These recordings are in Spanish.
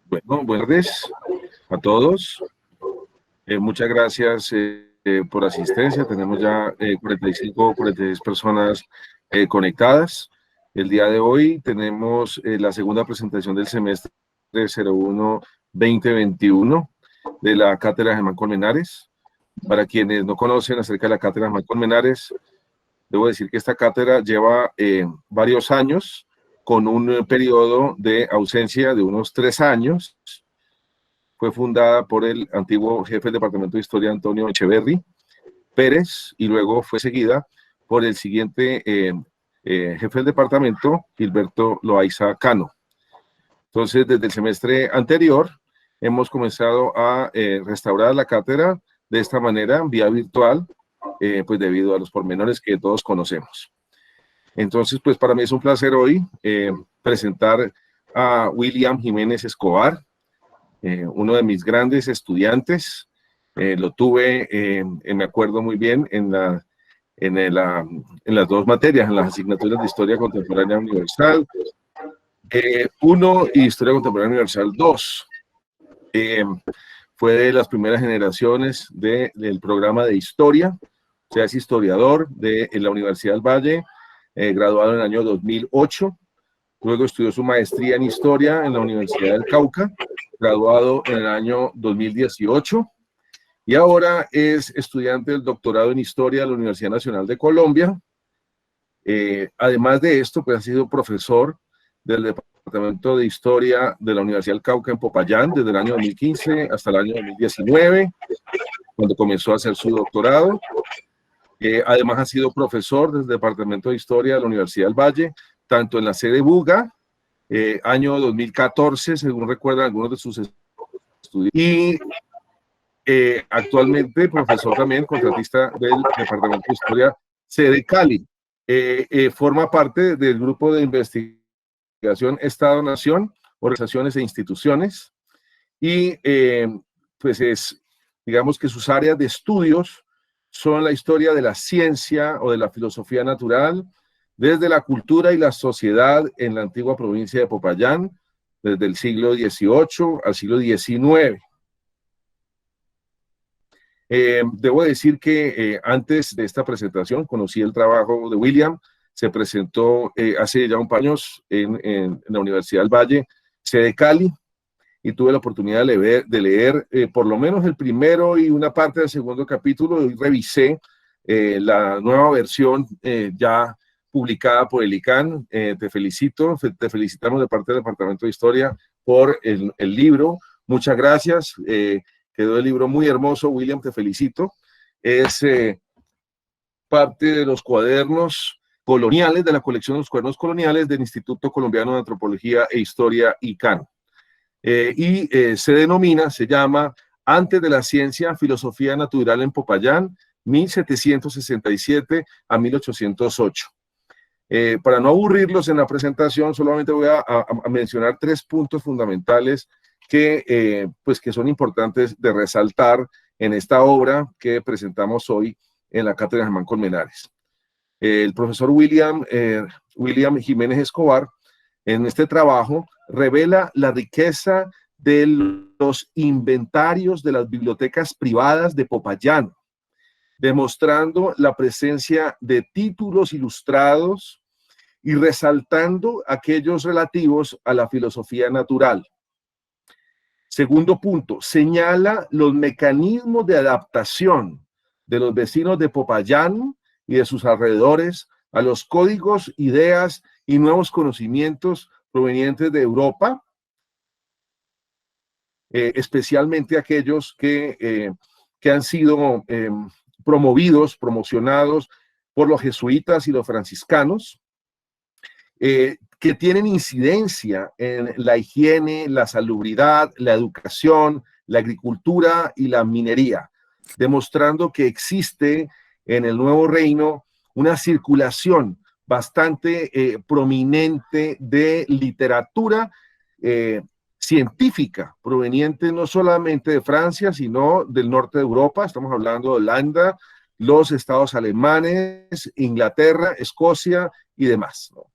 Bueno, buenas tardes a todos. Muchas gracias por la asistencia. Tenemos ya 45, 46 personas conectadas. El día de hoy tenemos la segunda presentación del semestre 01-2021 de la Cátedra Germán Colmenares. Para quienes no conocen acerca de la Cátedra Germán Colmenares, debo decir que esta cátedra lleva varios años con un periodo de ausencia de unos 3 años. Fue fundada por el antiguo jefe del Departamento de Historia, Antonio Echeverry Pérez, y luego fue seguida por el siguiente jefe del departamento, Gilberto Loaiza Cano. Entonces, desde el semestre anterior, hemos comenzado a restaurar la cátedra de esta manera, vía virtual, pues debido a los pormenores que todos conocemos. Entonces, pues para mí es un placer hoy presentar a William Jiménez Escobar, uno de mis grandes estudiantes. Lo tuve, me acuerdo muy bien, en las dos materias, en las asignaturas de Historia Contemporánea Universal 1 y Historia Contemporánea Universal 2. Fue de las primeras generaciones del programa de Historia, o sea, es historiador de la Universidad del Valle, graduado en el año 2008. Luego estudió su maestría en Historia en la Universidad del Cauca, graduado en el año 2018. Y ahora es estudiante del doctorado en Historia de la Universidad Nacional de Colombia. Además de esto, pues ha sido profesor del Departamento de Historia de la Universidad del Cauca en Popayán desde el año 2015 hasta el año 2019, cuando comenzó a hacer su doctorado. Además ha sido profesor del Departamento de Historia de la Universidad del Valle, tanto en la sede Buga, año 2014, según recuerdan algunos de sus estudios, y actualmente profesor también, contratista del Departamento de Historia, sede Cali. Forma parte del grupo de investigación Estado-Nación, organizaciones e instituciones, y pues digamos que sus áreas de estudios son la historia de la ciencia o de la filosofía natural, desde la cultura y la sociedad en la antigua provincia de Popayán, desde el siglo XVIII al siglo XIX. Debo decir que antes de esta presentación conocí el trabajo de William. Se presentó hace ya un par de años en la Universidad del Valle, sede Cali, y tuve la oportunidad de leer por lo menos el primero y una parte del segundo capítulo, y revisé la nueva versión ya publicada por el ICANN. Te felicito, te felicitamos de parte del Departamento de Historia por el libro. Muchas gracias. Quedó el libro muy hermoso, William, te felicito. Es parte de los cuadernos coloniales, de la colección de los cuadernos coloniales del Instituto Colombiano de Antropología e Historia, ICANN. Se llama Antes de la Ciencia, Filosofía Natural en Popayán, 1767 a 1808. Para no aburrirlos en la presentación, solamente voy a mencionar 3 puntos fundamentales que son importantes de resaltar en esta obra que presentamos hoy en la Cátedra Germán Colmenares. El profesor William Jiménez Escobar, en este trabajo, revela la riqueza de los inventarios de las bibliotecas privadas de Popayán, demostrando la presencia de títulos ilustrados y resaltando aquellos relativos a la filosofía natural. Segundo punto, señala los mecanismos de adaptación de los vecinos de Popayán y de sus alrededores a los códigos, ideas y nuevos conocimientos provenientes de Europa, especialmente aquellos que han sido promocionados por los jesuitas y los franciscanos, que tienen incidencia en la higiene, la salubridad, la educación, la agricultura y la minería, demostrando que existe en el nuevo reino una circulación bastante prominente de literatura científica, proveniente no solamente de Francia, sino del norte de Europa. Estamos hablando de Holanda, los estados alemanes, Inglaterra, Escocia y demás, ¿no?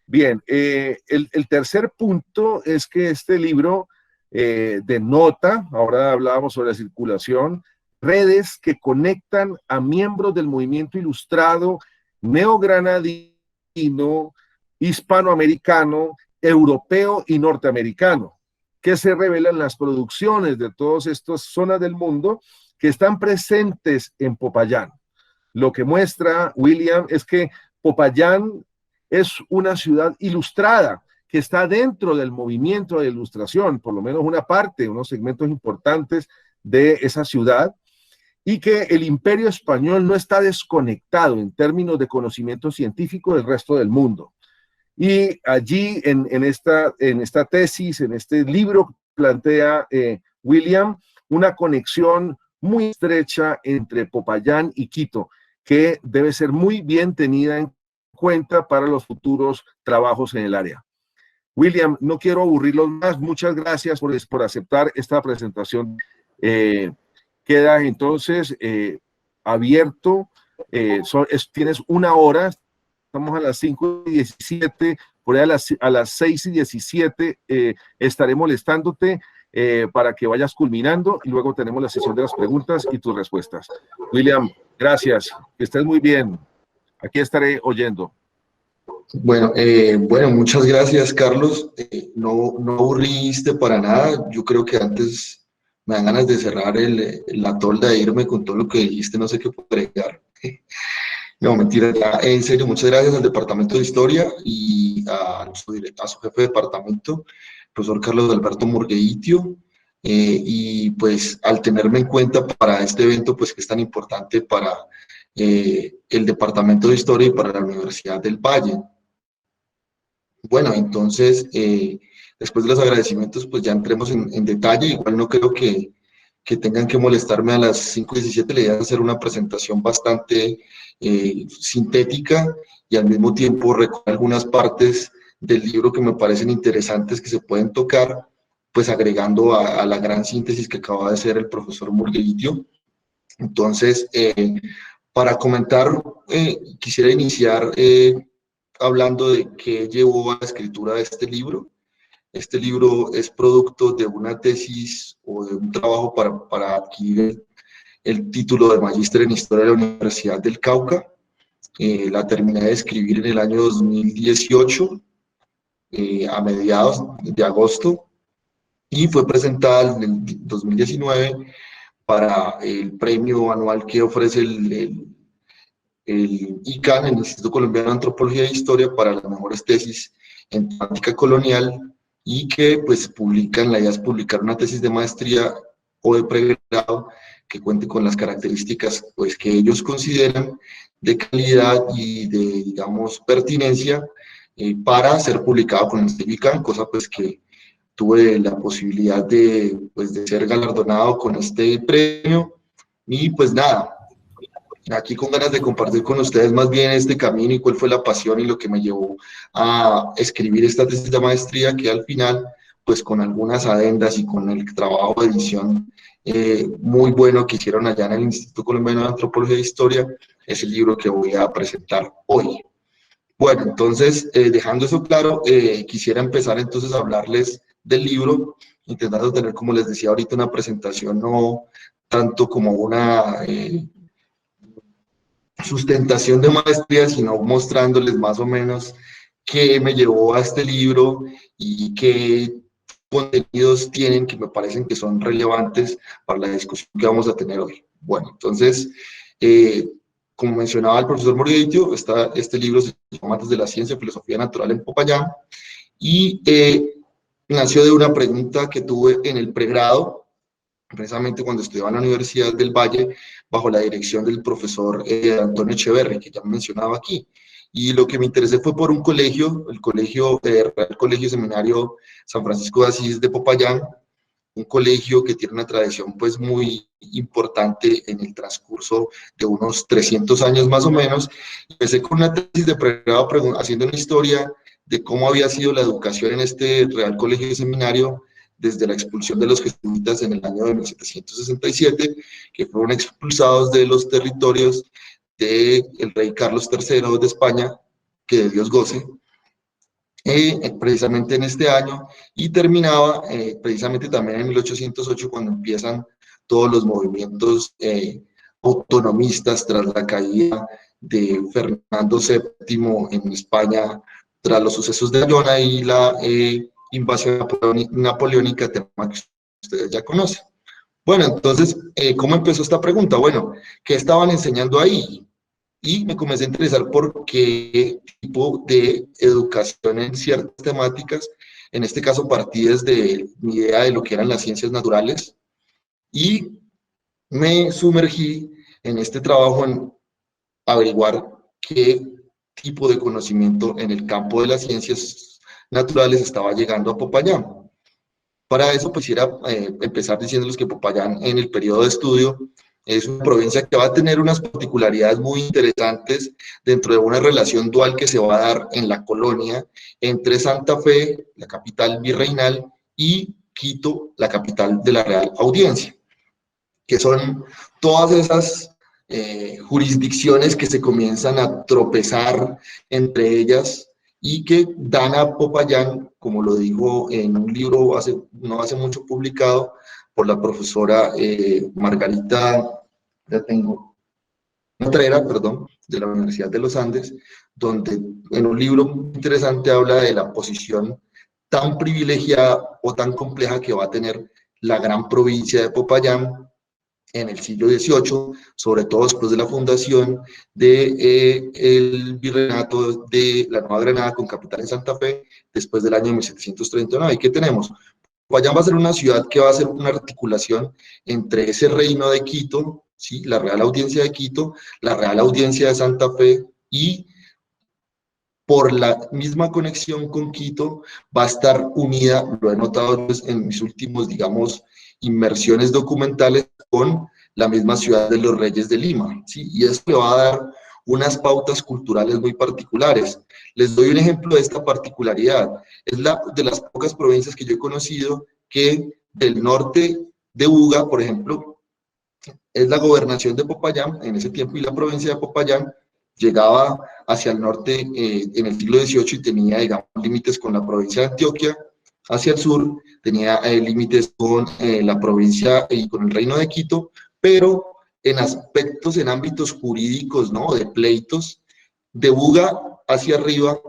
Bien, el tercer punto es que este libro de nota, ahora hablábamos sobre la circulación, redes que conectan a miembros del movimiento ilustrado neogranadino, hispanoamericano, europeo y norteamericano, que se revelan las producciones de todas estas zonas del mundo que están presentes en Popayán. Lo que muestra William es que Popayán es una ciudad ilustrada que está dentro del movimiento de ilustración, por lo menos una parte, unos segmentos importantes de esa ciudad, y que el imperio español no está desconectado en términos de conocimiento científico del resto del mundo. Y allí en esta tesis, en este libro, plantea William una conexión muy estrecha entre Popayán y Quito, que debe ser muy bien tenida en cuenta para los futuros trabajos en el área. William, no quiero aburrirlos más. Muchas gracias por aceptar esta presentación. Queda entonces abierto. Tienes una hora. Estamos a las 5:17. Por ahí a las 6:17 estaré molestándote para que vayas culminando y luego tenemos la sesión de las preguntas y tus respuestas. William, gracias. Que estés muy bien. Aquí estaré oyendo. Bueno, muchas gracias, Carlos. No aburriste para nada. Yo creo que antes me dan ganas de cerrar la tolda e irme con todo lo que dijiste, no sé qué puedo agregar. No, mentira, ya, en serio, muchas gracias al Departamento de Historia y a su jefe de departamento, profesor Carlos Alberto Murgueitio, y pues al tenerme en cuenta para este evento, pues que es tan importante para el Departamento de Historia y para la Universidad del Valle. Bueno, entonces, después de los agradecimientos, pues ya entremos en detalle. Igual no creo que tengan que molestarme a las 5:17. La idea es hacer una presentación bastante sintética y al mismo tiempo recoger algunas partes del libro que me parecen interesantes que se pueden tocar, pues agregando a la gran síntesis que acaba de hacer el profesor Murgueitio. Entonces, para comentar, quisiera iniciar hablando de qué llevó a la escritura de este libro. Este libro es producto de una tesis o de un trabajo para adquirir el título de Magíster en Historia de la Universidad del Cauca. La terminé de escribir en el año 2018, a mediados de agosto, y fue presentada en el 2019 para el premio anual que ofrece el ICANN, el Instituto Colombiano de Antropología e Historia, para las mejores tesis en temática colonial, y que pues publican, la idea es publicar una tesis de maestría o de pregrado que cuente con las características pues que ellos consideran de calidad y de, digamos, pertinencia para ser publicado con el sello ICANN, cosa pues que tuve la posibilidad pues, de ser galardonado con este premio. Y pues nada, aquí con ganas de compartir con ustedes más bien este camino y cuál fue la pasión y lo que me llevó a escribir esta tesis de maestría, que al final, pues con algunas adendas y con el trabajo de edición muy bueno que hicieron allá en el Instituto Colombiano de Antropología e Historia, es el libro que voy a presentar hoy. Bueno, entonces, dejando eso claro, quisiera empezar entonces a hablarles del libro, intentando tener, como les decía ahorita, una presentación no tanto como una sustentación de maestría, sino mostrándoles más o menos qué me llevó a este libro y qué contenidos tienen que me parecen que son relevantes para la discusión que vamos a tener hoy. Bueno, entonces, como mencionaba el profesor Murgueitio, este libro se llama Antes de la Ciencia, Filosofía Natural en Popayán, y nació de una pregunta que tuve en el pregrado, precisamente cuando estudiaba en la Universidad del Valle, bajo la dirección del profesor Antonio Echeverri, que ya mencionaba aquí. Y lo que me interesé fue por un colegio, el Colegio Seminario San Francisco de Asís de Popayán, un colegio que tiene una tradición pues muy importante en el transcurso de unos 300 años más o menos. Empecé con una tesis de pregrado haciendo una historia de cómo había sido la educación en este Real Colegio Seminario desde la expulsión de los jesuitas en el año de 1767, que fueron expulsados de los territorios del rey Carlos III de España, que de Dios goce, precisamente en este año, y terminaba precisamente también en 1808, cuando empiezan todos los movimientos autonomistas tras la caída de Fernando VII en España, tras los sucesos de Bayona y la invasión napoleónica, tema que ustedes ya conocen. Bueno, entonces, ¿cómo empezó esta pregunta? Bueno, ¿qué estaban enseñando ahí? Y me comencé a interesar por qué tipo de educación en ciertas temáticas. En este caso partí desde mi idea de lo que eran las ciencias naturales y me sumergí en este trabajo en averiguar qué tipo de conocimiento en el campo de las ciencias naturales estaba llegando a Popayán. Para eso quisiera empezar diciéndoles que Popayán en el periodo de estudio es una provincia que va a tener unas particularidades muy interesantes dentro de una relación dual que se va a dar en la colonia entre Santa Fe, la capital virreinal, y Quito, la capital de la Real Audiencia, que son todas esas jurisdicciones que se comienzan a tropezar entre ellas y que dan a Popayán, como lo dijo en un libro no hace mucho publicado por la profesora Margarita, ya tengo, Matrera, perdón, de la Universidad de los Andes, donde en un libro muy interesante habla de la posición tan privilegiada o tan compleja que va a tener la gran provincia de Popayán en el siglo XVIII, sobre todo después de la fundación del virreinato de la Nueva Granada con capital en Santa Fe, después del año 1739. ¿Y qué tenemos? Popayán va a ser una ciudad que va a ser una articulación entre ese reino de Quito, ¿sí? La Real Audiencia de Quito, la Real Audiencia de Santa Fe, y por la misma conexión con Quito va a estar unida, lo he notado en mis últimos, digamos, inmersiones documentales, con la misma ciudad de los Reyes de Lima, ¿sí? Y eso le va a dar unas pautas culturales muy particulares. Les doy un ejemplo de esta particularidad. Es de las pocas provincias que yo he conocido que del norte de Buga, por ejemplo, es la gobernación de Popayán en ese tiempo, y la provincia de Popayán llegaba hacia el norte en el siglo XVIII y tenía, digamos, límites con la provincia de Antioquia. Hacia el sur tenía límites con la provincia y con el reino de Quito, pero en aspectos, en ámbitos jurídicos, ¿no? De pleitos, de Buga hacia arriba,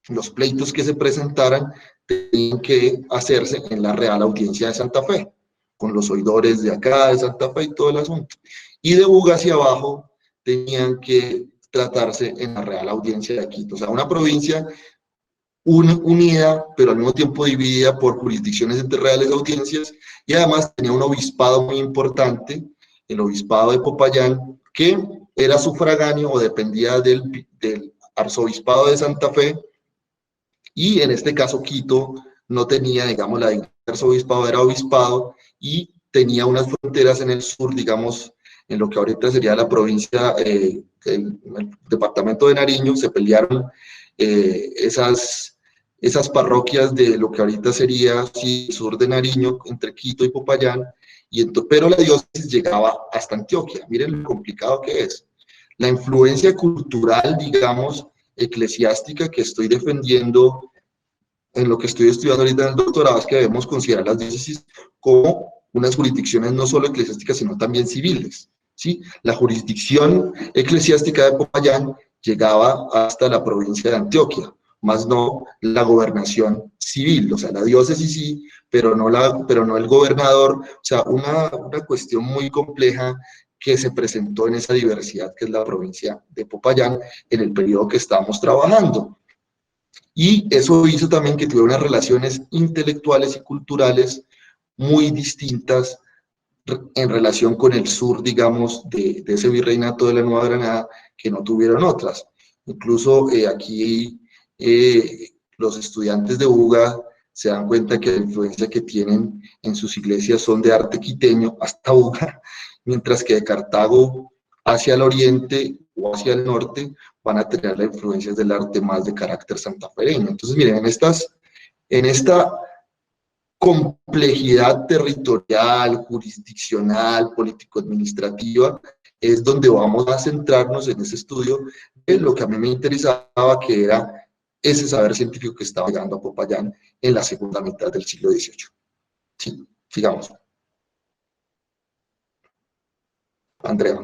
los pleitos que se presentaran tenían que hacerse en la Real Audiencia de Santa Fe, con los oidores de acá, de Santa Fe y todo el asunto. Y de Buga hacia abajo tenían que tratarse en la Real Audiencia de Quito. O sea, una provincia unida, pero al mismo tiempo dividida por jurisdicciones entre reales audiencias, y además tenía un obispado muy importante, el obispado de Popayán, que era sufragáneo o dependía del arzobispado de Santa Fe, y en este caso Quito no tenía, digamos, la dignidad de arzobispado, era obispado, y tenía unas fronteras en el sur, digamos, en lo que ahorita sería la provincia, el departamento de Nariño. Se pelearon esas parroquias de lo que ahorita sería sí, el sur de Nariño, entre Quito y Popayán, pero la diócesis llegaba hasta Antioquia. Miren lo complicado que es. La influencia cultural, digamos, eclesiástica que estoy defendiendo en lo que estoy estudiando ahorita en el doctorado, es que debemos considerar las diócesis como unas jurisdicciones no solo eclesiásticas, sino también civiles, ¿sí? La jurisdicción eclesiástica de Popayán llegaba hasta la provincia de Antioquia, más no la gobernación civil, o sea, la diócesis sí, pero no el gobernador. O sea, una cuestión muy compleja que se presentó en esa diversidad que es la provincia de Popayán en el periodo que estábamos trabajando. Y eso hizo también que tuviera unas relaciones intelectuales y culturales muy distintas en relación con el sur, digamos, de ese virreinato de la Nueva Granada, que no tuvieron otras. Incluso aquí los estudiantes de Buga se dan cuenta que la influencia que tienen en sus iglesias son de arte quiteño hasta Buga, mientras que de Cartago hacia el oriente o hacia el norte van a tener las influencias del arte más de carácter santafereño. Entonces, miren, en esta complejidad territorial, jurisdiccional, político-administrativa, es donde vamos a centrarnos en ese estudio de lo que a mí me interesaba, que era ese saber científico que estaba llegando a Popayán en la segunda mitad del siglo XVIII. Sí, sigamos. Andrea.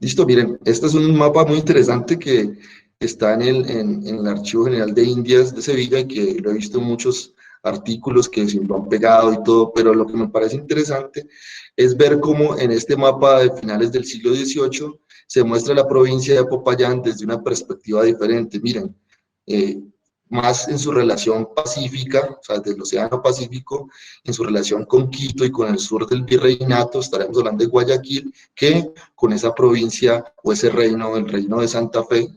Listo, miren, este es un mapa muy interesante que está en el Archivo General de Indias de Sevilla y que lo he visto en muchos artículos que se lo han pegado y todo, pero lo que me parece interesante es ver cómo en este mapa de finales del siglo XVIII se muestra la provincia de Popayán desde una perspectiva diferente. Miren, eh, más en su relación pacífica, o sea, del Océano Pacífico, en su relación con Quito y con el sur del virreinato, estaremos hablando de Guayaquil, que con esa provincia o ese reino, el reino de Santa Fe,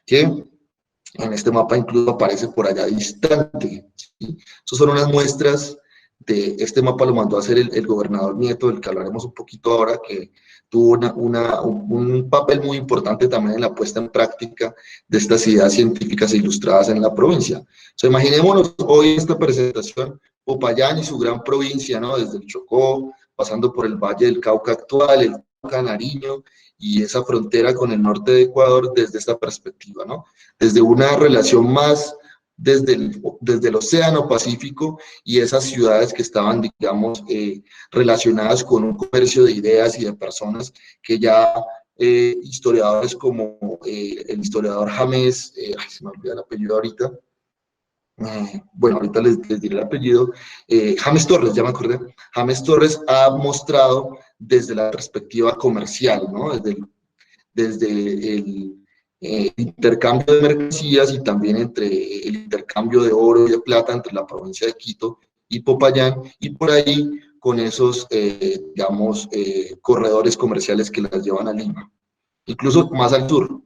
que en este mapa incluso aparece por allá distante. ¿Sí? Esas son unas muestras de este mapa, lo mandó a hacer el gobernador Nieto, del que hablaremos un poquito ahora, que tuvo un papel muy importante también en la puesta en práctica de estas ideas científicas e ilustradas en la provincia. O sea, imaginémonos hoy esta presentación, Popayán y su gran provincia, ¿no? Desde el Chocó, pasando por el Valle del Cauca actual, el Cauca, Nariño, y esa frontera con el norte de Ecuador desde esta perspectiva, ¿no? Desde una relación más desde el Océano Pacífico y esas ciudades que estaban, digamos, relacionadas con un comercio de ideas y de personas que ya historiadores como el historiador James, se me olvida el apellido ahorita, bueno, ahorita les diré el apellido, James Torres, ya me acordé, James Torres ha mostrado desde la perspectiva comercial, ¿no? Desde el intercambio de mercancías y también entre el intercambio de oro y de plata entre la provincia de Quito y Popayán, y por ahí con esos, digamos, corredores comerciales que las llevan a Lima. Incluso más al sur,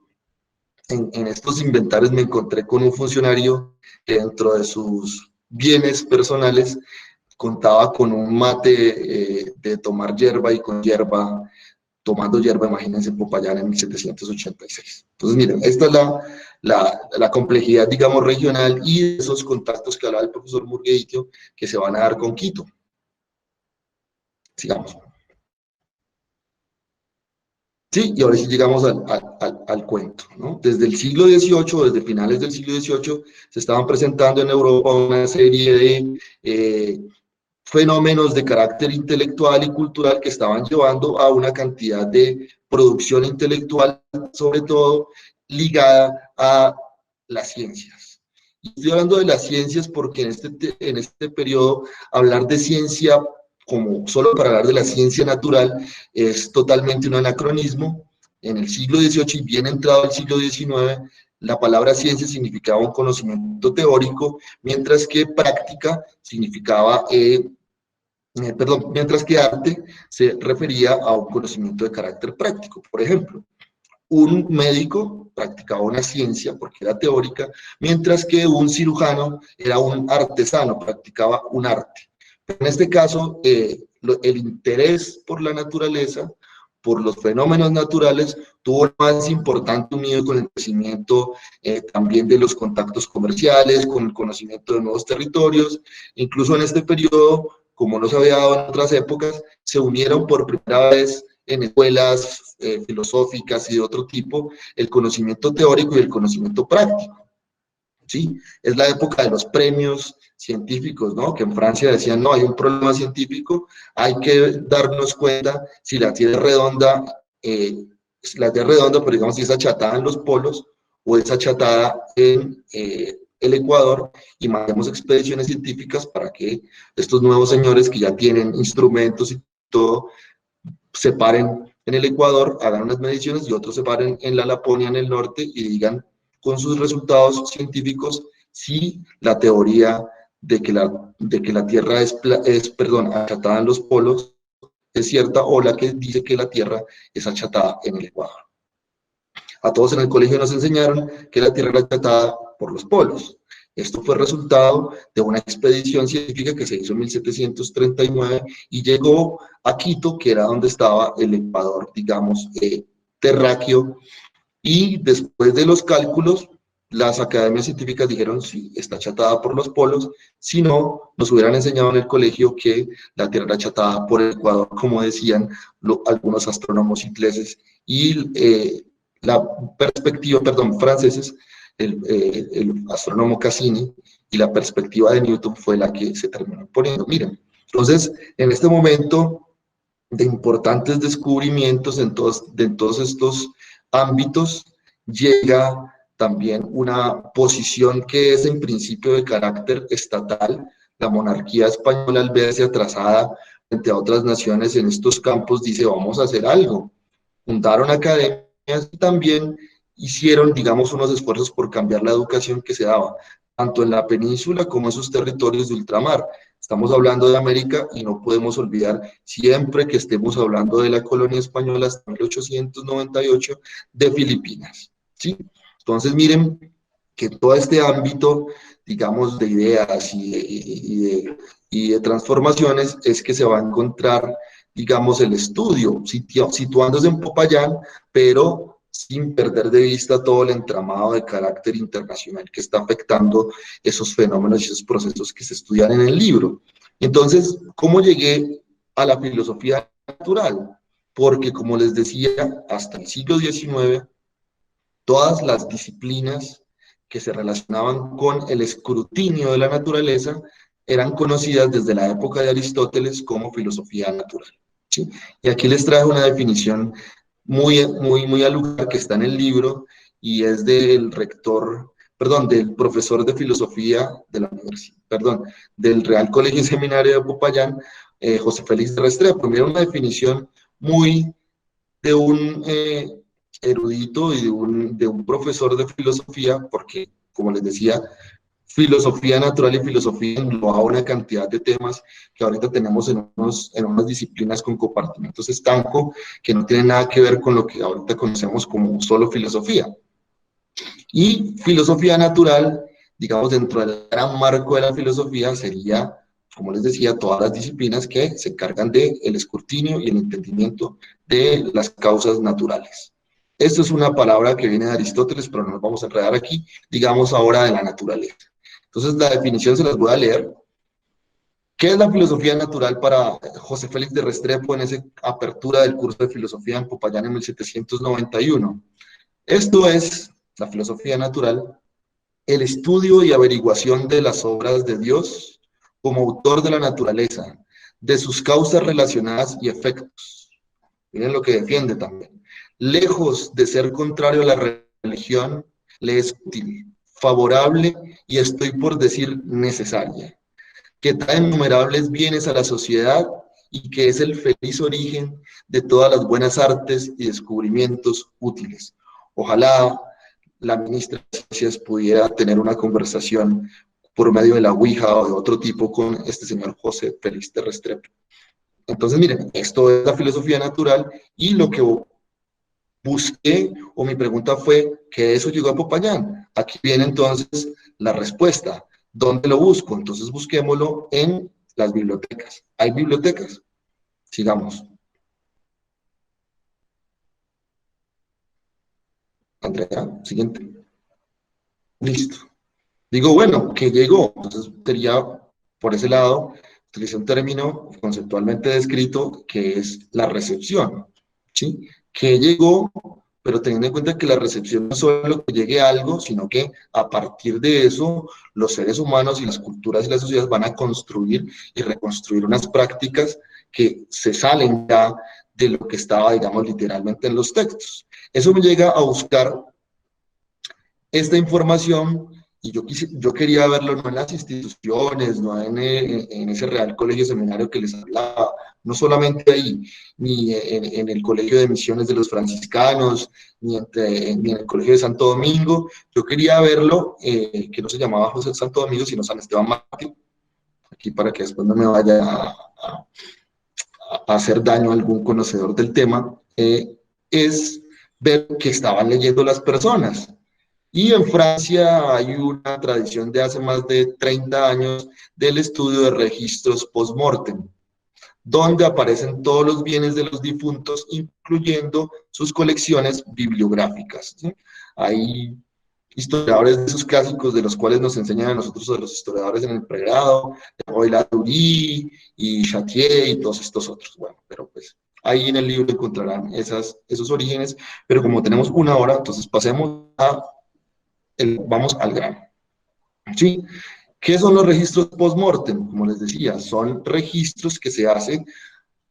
en estos inventarios me encontré con un funcionario que dentro de sus bienes personales contaba con un mate de tomar hierba y con hierba, tomando hierba, imagínense, en Popayán en 1786. Entonces, miren, esta es la complejidad, digamos, regional y esos contactos que hablaba el profesor Murgueitio que se van a dar con Quito. Sigamos. Sí, y ahora sí llegamos al cuento, ¿no? Desde el siglo XVIII, desde finales del siglo XVIII, se estaban presentando en Europa una serie de fenómenos de carácter intelectual y cultural que estaban llevando a una cantidad de producción intelectual, sobre todo ligada a las ciencias. Y estoy hablando de las ciencias porque en este periodo hablar de ciencia como solo para hablar de la ciencia natural es totalmente un anacronismo. En el siglo XVIII y bien entrado el siglo XIX, la palabra ciencia significaba un conocimiento teórico, mientras que práctica significaba mientras que arte se refería a un conocimiento de carácter práctico. Por ejemplo, un médico practicaba una ciencia porque era teórica, mientras que un cirujano era un artesano, practicaba un arte. Pero en este caso, el interés por la naturaleza, por los fenómenos naturales, tuvo más importante unido con el crecimiento también de los contactos comerciales, con el conocimiento de nuevos territorios. Incluso en este periodo, como no se había dado en otras épocas, se unieron por primera vez en escuelas filosóficas y de otro tipo el conocimiento teórico y el conocimiento práctico. ¿Sí? Es la época de los premios científicos, ¿no? Que en Francia decían, no, hay un problema científico, hay que darnos cuenta si la Tierra es redonda, pero digamos si es achatada en los polos o es achatada en el Ecuador, y mandemos expediciones científicas para que estos nuevos señores que ya tienen instrumentos y todo, se paren en el Ecuador, hagan unas mediciones y otros se paren en la Laponia, en el norte, y digan con sus resultados científicos si la teoría de que la Tierra es achatada en los polos es cierta, o la que dice que la Tierra es achatada en el Ecuador. A todos en el colegio nos enseñaron que la Tierra era achatada por los polos. Esto fue resultado de una expedición científica que se hizo en 1739 y llegó a Quito, que era donde estaba el Ecuador, digamos, terráqueo, y después de los cálculos, las academias científicas dijeron, sí, está achatada por los polos, si no, nos hubieran enseñado en el colegio que la Tierra era achatada por el Ecuador, como decían algunos astrónomos ingleses, y la perspectiva, perdón, franceses, el astrónomo Cassini, y la perspectiva de Newton fue la que se terminó poniendo. Miren, entonces, en este momento de importantes descubrimientos en todos estos ámbitos, llega también una posición que es en principio de carácter estatal. La monarquía española, al verse atrasada frente a otras naciones en estos campos, dice, vamos a hacer algo. Fundaron academias y también hicieron, digamos, unos esfuerzos por cambiar la educación que se daba, tanto en la península como en sus territorios de ultramar. Estamos hablando de América y no podemos olvidar, siempre que estemos hablando de la colonia española hasta 1898, de Filipinas, ¿sí? Entonces, miren que todo este ámbito, digamos, de ideas y de transformaciones es que se va a encontrar, digamos, el estudio, situándose en Popayán, pero sin perder de vista todo el entramado de carácter internacional que está afectando esos fenómenos y esos procesos que se estudian en el libro. Entonces, ¿cómo llegué a la filosofía natural? Porque, como les decía, hasta el siglo XIX, todas las disciplinas que se relacionaban con el escrutinio de la naturaleza eran conocidas desde la época de Aristóteles como filosofía natural, ¿sí? Y aquí les traje una definición muy al lugar, que está en el libro, y es del rector, perdón, del profesor de filosofía de la universidad, perdón, del Real Colegio y Seminario de Popayán, José Félix de Restrepo. Mira, una definición muy de un erudito y de un profesor de filosofía, porque, como les decía, filosofía natural y filosofía engloba una cantidad de temas que ahorita tenemos en unas disciplinas con compartimentos estanco que no tienen nada que ver con lo que ahorita conocemos como solo filosofía. Y filosofía natural, digamos, dentro del gran marco de la filosofía sería, como les decía, todas las disciplinas que se encargan del escrutinio y el entendimiento de las causas naturales. Esto es una palabra que viene de Aristóteles, pero no nos vamos a enredar aquí, digamos ahora de la naturaleza. Entonces, la definición se las voy a leer. ¿Qué es la filosofía natural para José Félix de Restrepo en esa apertura del curso de filosofía en Popayán en 1791? Esto es, la filosofía natural, el estudio y averiguación de las obras de Dios como autor de la naturaleza, de sus causas relacionadas y efectos. Miren lo que defiende también. Lejos de ser contrario a la religión, le es útil, favorable y estoy por decir necesaria, que trae innumerables bienes a la sociedad y que es el feliz origen de todas las buenas artes y descubrimientos útiles. Ojalá la ministra de Ciencias pudiera tener una conversación por medio de la Ouija o de otro tipo con este señor José Félix de Restrepo. Entonces, miren, esto es la filosofía natural y lo que busqué, o mi pregunta fue, ¿qué eso llegó a Popayán? Aquí viene entonces la respuesta. ¿Dónde lo busco? Entonces busquémoslo en las bibliotecas. ¿Hay bibliotecas? Sigamos. Andrea, siguiente. Listo. Digo, bueno, ¿qué llegó? Entonces sería, por ese lado, utilicé un término conceptualmente descrito que es la recepción, ¿sí? ¿Qué llegó? Pero teniendo en cuenta que la recepción no es solo que llegue a algo, sino que a partir de eso, los seres humanos y las culturas y las sociedades van a construir y reconstruir unas prácticas que se salen ya de lo que estaba, digamos, literalmente en los textos. Eso me llega a buscar esta información y yo quería verlo no en las instituciones, no en ese Real Colegio Seminario que les hablaba, no solamente ahí, ni en el Colegio de Misiones de los Franciscanos, ni en el Colegio de Santo Domingo. Yo quería verlo, que no se llamaba José Santo Domingo, sino San Esteban Mártir, aquí para que después no me vaya a hacer daño a algún conocedor del tema, es ver qué estaban leyendo las personas. Y en Francia hay una tradición de hace más de 30 años del estudio de registros post-mortem, donde aparecen todos los bienes de los difuntos, incluyendo sus colecciones bibliográficas, ¿sí? Hay historiadores de esos clásicos de los cuales nos enseñan a nosotros, de los historiadores en el pregrado, de Roy Ladurie y Chatier y todos estos otros. Bueno, pero pues Ahí en el libro encontrarán esos orígenes, pero como tenemos una hora, entonces pasemos vamos al grano. ¿Sí? ¿Qué son los registros post-mortem? Como les decía, son registros que se hacen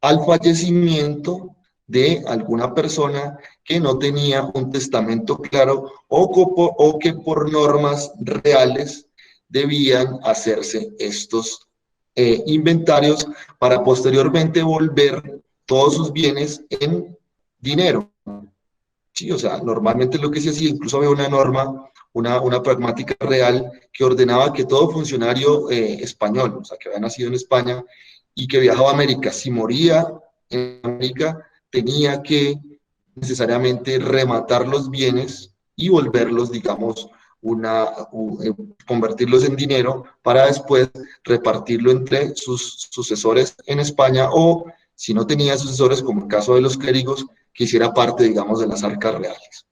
al fallecimiento de alguna persona que no tenía un testamento claro o que por normas reales debían hacerse estos inventarios para posteriormente volver todos sus bienes en dinero. Sí, o sea, normalmente lo que se hacía, incluso había una norma, una pragmática real que ordenaba que todo funcionario español, o sea, que había nacido en España y que viajaba a América, si moría en América, tenía que necesariamente rematar los bienes y volverlos, digamos, convertirlos en dinero para después repartirlo entre sus sucesores en España o, si no tenía sucesores, como el caso de los clérigos, que hiciera parte, digamos, de las arcas reales.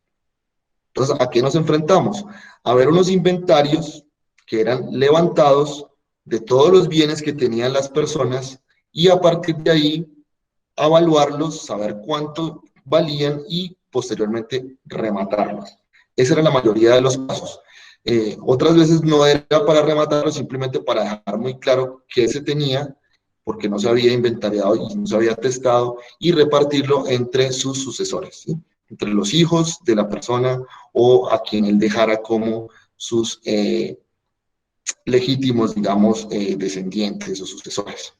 Entonces, ¿a qué nos enfrentamos? A ver unos inventarios que eran levantados de todos los bienes que tenían las personas y a partir de ahí evaluarlos, saber cuánto valían y posteriormente rematarlos. Esa era la mayoría de los casos. Otras veces no era para rematarlos, simplemente para dejar muy claro qué se tenía, porque no se había inventariado y no se había testado, y repartirlo entre sus sucesores, ¿sí? Entre los hijos de la persona o a quien él dejara como sus legítimos, digamos, descendientes o sucesores.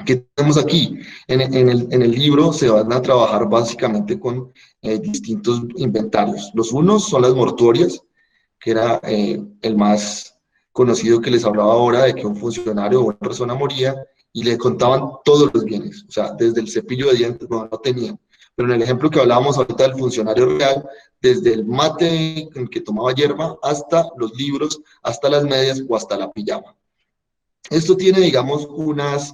¿Qué tenemos aquí? En el libro se van a trabajar básicamente con distintos inventarios. Los unos son las mortuorias, que era el más conocido que les hablaba ahora, de que un funcionario o una persona moría y le contaban todos los bienes, o sea, desde el cepillo de dientes, no tenían. Pero en el ejemplo que hablábamos ahorita del funcionario real, desde el mate en que tomaba hierba hasta los libros, hasta las medias o hasta la pijama. Esto tiene, digamos, unas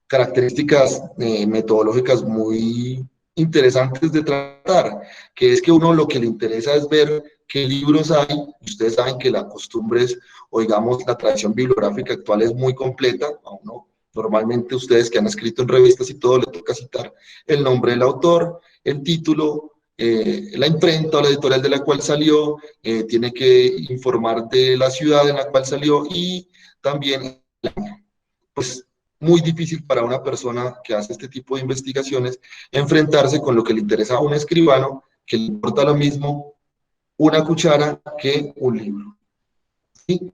características metodológicas muy interesantes de tratar, que es que uno lo que le interesa es ver qué libros hay. Ustedes saben que la costumbre es, o digamos, la tradición bibliográfica actual es muy completa. A uno, normalmente ustedes que han escrito en revistas y todo, le toca citar el nombre del autor, el título, la imprenta o la editorial de la cual salió, tiene que informar de la ciudad en la cual salió y también, pues, muy difícil para una persona que hace este tipo de investigaciones enfrentarse con lo que le interesa a un escribano, que le importa lo mismo una cuchara que un libro. ¿Sí?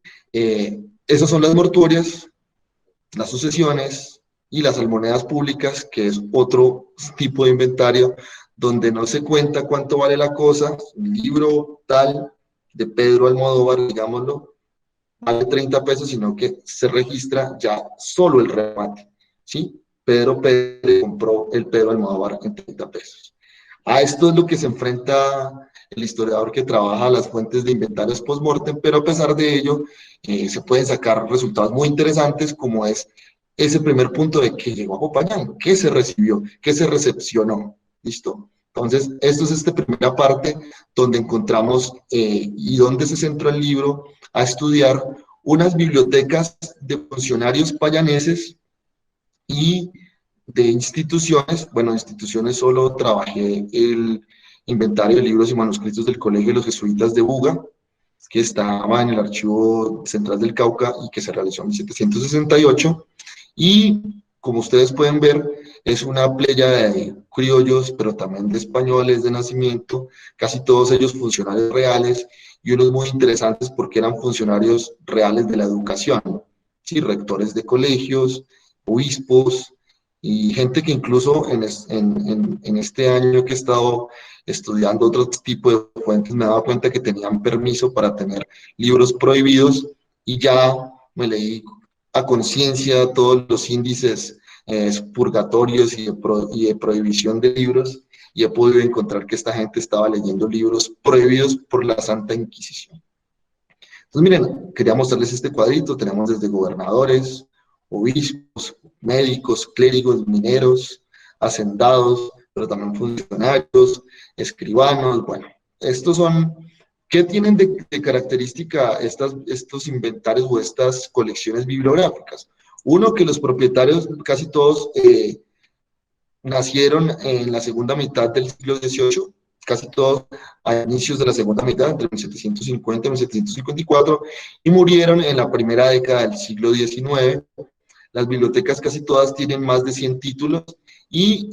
Esas son las mortuorias, las sucesiones y las almonedas públicas, que es otro tipo de inventario donde no se cuenta cuánto vale la cosa. Un libro tal de Pedro Almodóvar, digámoslo, vale 30 pesos, sino que se registra ya solo el remate, ¿sí? Pedro Pérez compró el Pedro Almodóvar en 30 pesos. A esto es lo que se enfrenta el historiador que trabaja las fuentes de inventarios post-mortem, pero a pesar de ello, se pueden sacar resultados muy interesantes, como es ese primer punto de qué llegó acompañando, qué se recibió, qué se recepcionó, ¿listo? Entonces, esto es esta primera parte donde encontramos y donde se centró el libro a estudiar unas bibliotecas de funcionarios payaneses y de instituciones. Bueno, instituciones solo trabajé el inventario de libros y manuscritos del Colegio de los Jesuitas de Buga, que estaba en el Archivo Central del Cauca y que se realizó en 1768. Y como ustedes pueden ver, es una playa de criollos, pero también de españoles de nacimiento, casi todos ellos funcionarios reales, y unos muy interesantes porque eran funcionarios reales de la educación, ¿sí? Rectores de colegios, obispos, y gente que incluso en este año que he estado estudiando otro tipo de fuentes, me he dado cuenta que tenían permiso para tener libros prohibidos y ya me leí a conciencia todos los índices purgatorios y de prohibición de libros y he podido encontrar que esta gente estaba leyendo libros prohibidos por la Santa Inquisición. Entonces, miren, quería mostrarles este cuadrito. Tenemos desde gobernadores, obispos, médicos, clérigos, mineros, hacendados, pero también funcionarios, escribanos. Bueno, estos son, ¿qué tienen de característica estos inventarios o estas colecciones bibliográficas? Uno, que los propietarios, casi todos, nacieron en la segunda mitad del siglo XVIII, casi todos a inicios de la segunda mitad, entre 1750 y 1754, y murieron en la primera década del siglo XIX. Las bibliotecas casi todas tienen más de 100 títulos y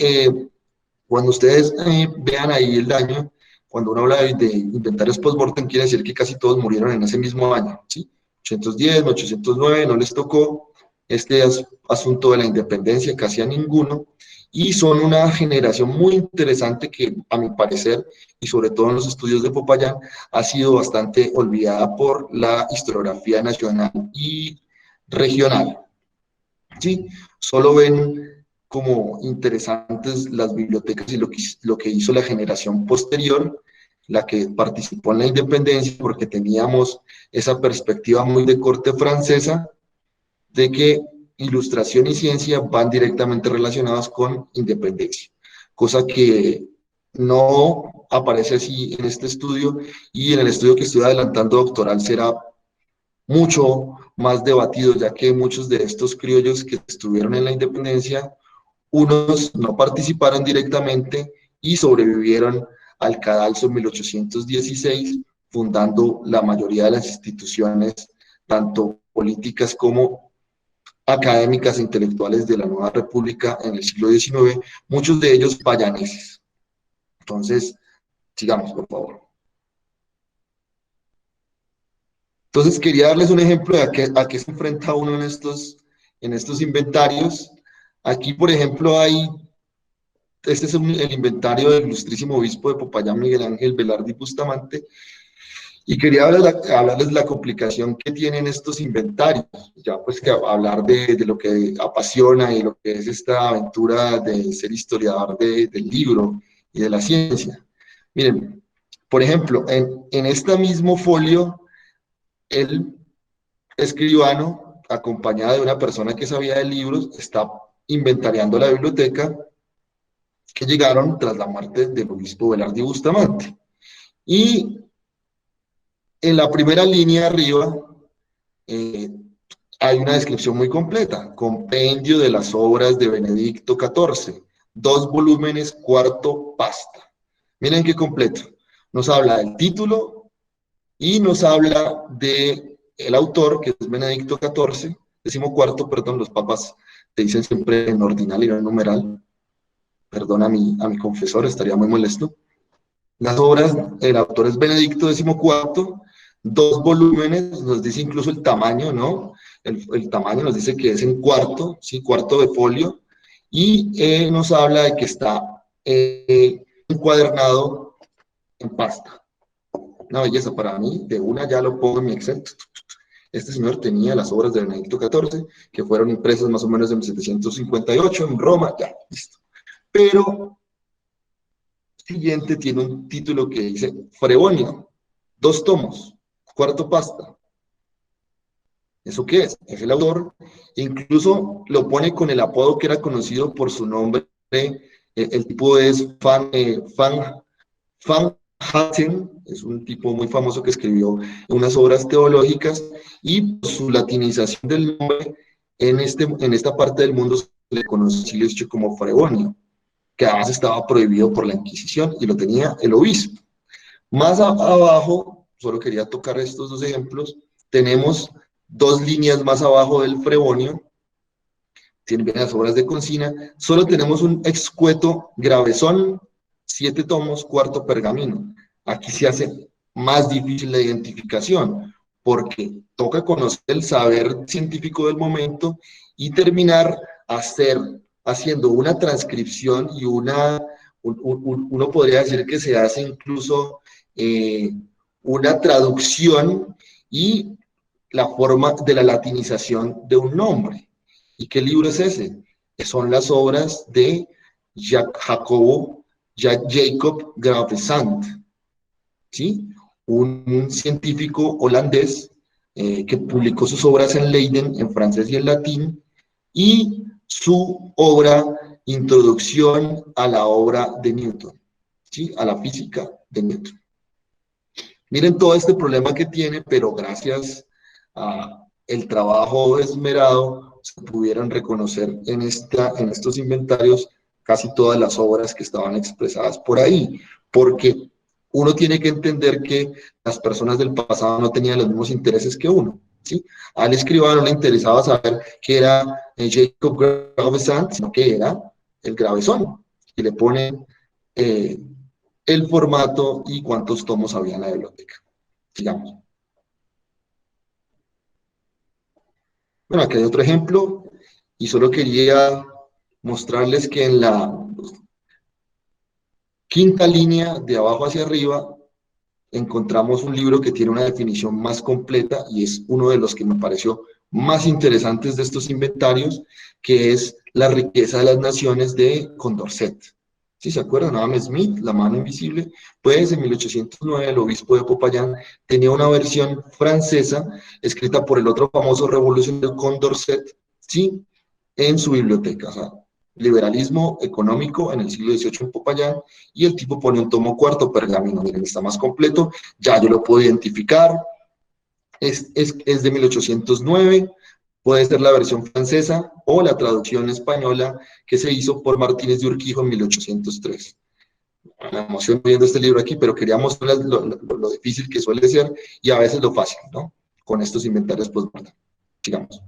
cuando ustedes vean ahí el daño, cuando uno habla de inventarios post-mortem, quiere decir que casi todos murieron en ese mismo año, ¿sí? 810, 809, no les tocó este asunto de la independencia, casi a ninguno, y son una generación muy interesante que, a mi parecer, y sobre todo en los estudios de Popayán, ha sido bastante olvidada por la historiografía nacional y regional, ¿sí? Solo ven como interesantes las bibliotecas y lo que hizo la generación posterior, la que participó en la independencia, porque teníamos esa perspectiva muy de corte francesa, de que ilustración y ciencia van directamente relacionadas con independencia, cosa que no aparece así en este estudio, y en el estudio que estoy adelantando doctoral será mucho más debatido, ya que muchos de estos criollos que estuvieron en la independencia, unos no participaron directamente y sobrevivieron al cadalso en 1816, fundando la mayoría de las instituciones, tanto políticas como académicas e intelectuales de la nueva república en el siglo XIX, muchos de ellos payaneses. Entonces, sigamos, por favor. Entonces, quería darles un ejemplo de a qué se enfrenta uno en estos inventarios. Aquí, por ejemplo, este es el inventario del ilustrísimo obispo de Popayán, Miguel Ángel Velarde Bustamante, y quería hablarles la complicación que tienen estos inventarios, ya pues que hablar de lo que apasiona y lo que es esta aventura de ser historiador del libro y de la ciencia. Miren, por ejemplo, en este mismo folio, el escribano, acompañado de una persona que sabía de libros, está inventariando la biblioteca que llegaron tras la muerte del obispo Velarde Bustamante. Y en la primera línea arriba eh, hay una descripción muy completa: compendio de las obras de Benedicto XIV, 2 volúmenes, cuarto pasta. Miren qué completo. Nos habla del título y nos habla de el autor, que es Benedicto XIV, 14º, perdón, los papas te dicen siempre en ordinal y no en numeral. Perdón a mi confesor, estaría muy molesto. Las obras, el autor es Benedicto XIV, 2 volúmenes, nos dice incluso el tamaño, ¿no? El tamaño nos dice que es en cuarto, ¿sí? Cuarto de folio, y nos habla de que está encuadernado en pasta. Una belleza para mí, de una ya lo pongo en mi Excel. Este señor tenía las obras de Benedicto XIV, que fueron impresas más o menos en 1758 en Roma, ya, listo. Pero siguiente tiene un título que dice Frebonio, 2 tomos, cuarto pasta. ¿Eso qué es? Es el autor. Incluso lo pone con el apodo que era conocido por su nombre. El tipo es Van Hatten, es un tipo muy famoso que escribió unas obras teológicas, y su latinización del nombre en esta parte del mundo se le conoce como Frebonio, que además estaba prohibido por la Inquisición y lo tenía el obispo. Más abajo, solo quería tocar estos 2 ejemplos, tenemos 2 líneas más abajo del Frebonio, tienen las obras de Concina, solo tenemos un excueto Gravezón, 7 tomos, cuarto pergamino. Aquí se hace más difícil la identificación, porque toca conocer el saber científico del momento y terminar haciendo una transcripción y uno podría decir que se hace incluso una traducción y la forma de la latinización de un nombre. ¿Y qué libro es ese? Son las obras de Jacob Gravesand, ¿sí? Un científico holandés que publicó sus obras en Leiden, en francés y en latín, y su obra Introducción a la obra de Newton, ¿sí? A la física de Newton. Miren todo este problema que tiene, pero gracias al trabajo esmerado se pudieron reconocer en estos inventarios casi todas las obras que estaban expresadas por ahí, porque uno tiene que entender que las personas del pasado no tenían los mismos intereses que uno, ¿sí? Al escribano le interesaba saber que era Jacob Gravesand, sino que era el Gravesón, y le ponen el formato y cuántos tomos había en la biblioteca, digamos. Bueno, aquí hay otro ejemplo, y solo quería mostrarles que en la quinta línea de abajo hacia arriba encontramos un libro que tiene una definición más completa y es uno de los que me pareció más interesantes de estos inventarios, que es La riqueza de las naciones de Condorcet. ¿Sí se acuerdan? Adam Smith, La mano invisible. Pues en 1809 el obispo de Popayán tenía una versión francesa escrita por el otro famoso revolucionario Condorcet, ¿sí? En su biblioteca. O sea, liberalismo económico en el siglo XVIII en Popayán, y el tipo pone un tomo cuarto, pergamino, miren, está más completo, ya yo lo puedo identificar, es de 1809, puede ser la versión francesa o la traducción española que se hizo por Martínez de Urquijo en 1803. Me emociono viendo este libro aquí, pero quería mostrarles lo difícil que suele ser y a veces lo fácil, ¿no? Con estos inventarios postmortem. Sigamos.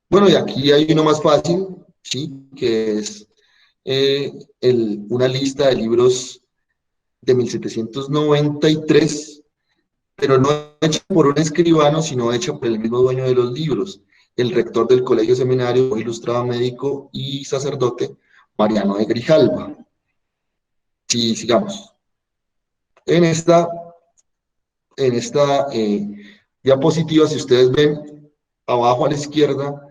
Bueno, y aquí hay uno más fácil, ¿sí? Que es una lista de libros de 1793, pero no hecha por un escribano, sino hecha por el mismo dueño de los libros, el rector del Colegio Seminario, ilustrado médico y sacerdote, Mariano de Grijalva. Sí, sigamos. En esta, en esta diapositiva, si ustedes ven abajo a la izquierda,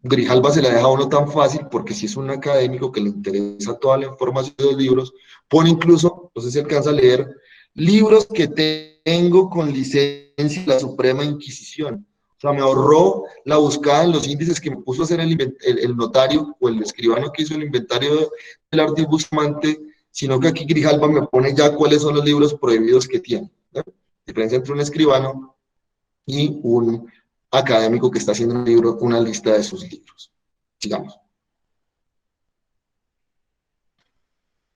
Grijalva se la deja a uno tan fácil porque si es un académico que le interesa toda la información de los libros, pone incluso, no sé si alcanza a leer, libros que tengo con licencia de la Suprema Inquisición. O sea, me ahorró la buscada en los índices que me puso a hacer el notario o el escribano que hizo el inventario del arte buscamante, sino que aquí Grijalva me pone ya cuáles son los libros prohibidos que tiene, ¿no? Diferencia entre un escribano y un académico que está haciendo un libro, una lista de sus libros. Sigamos.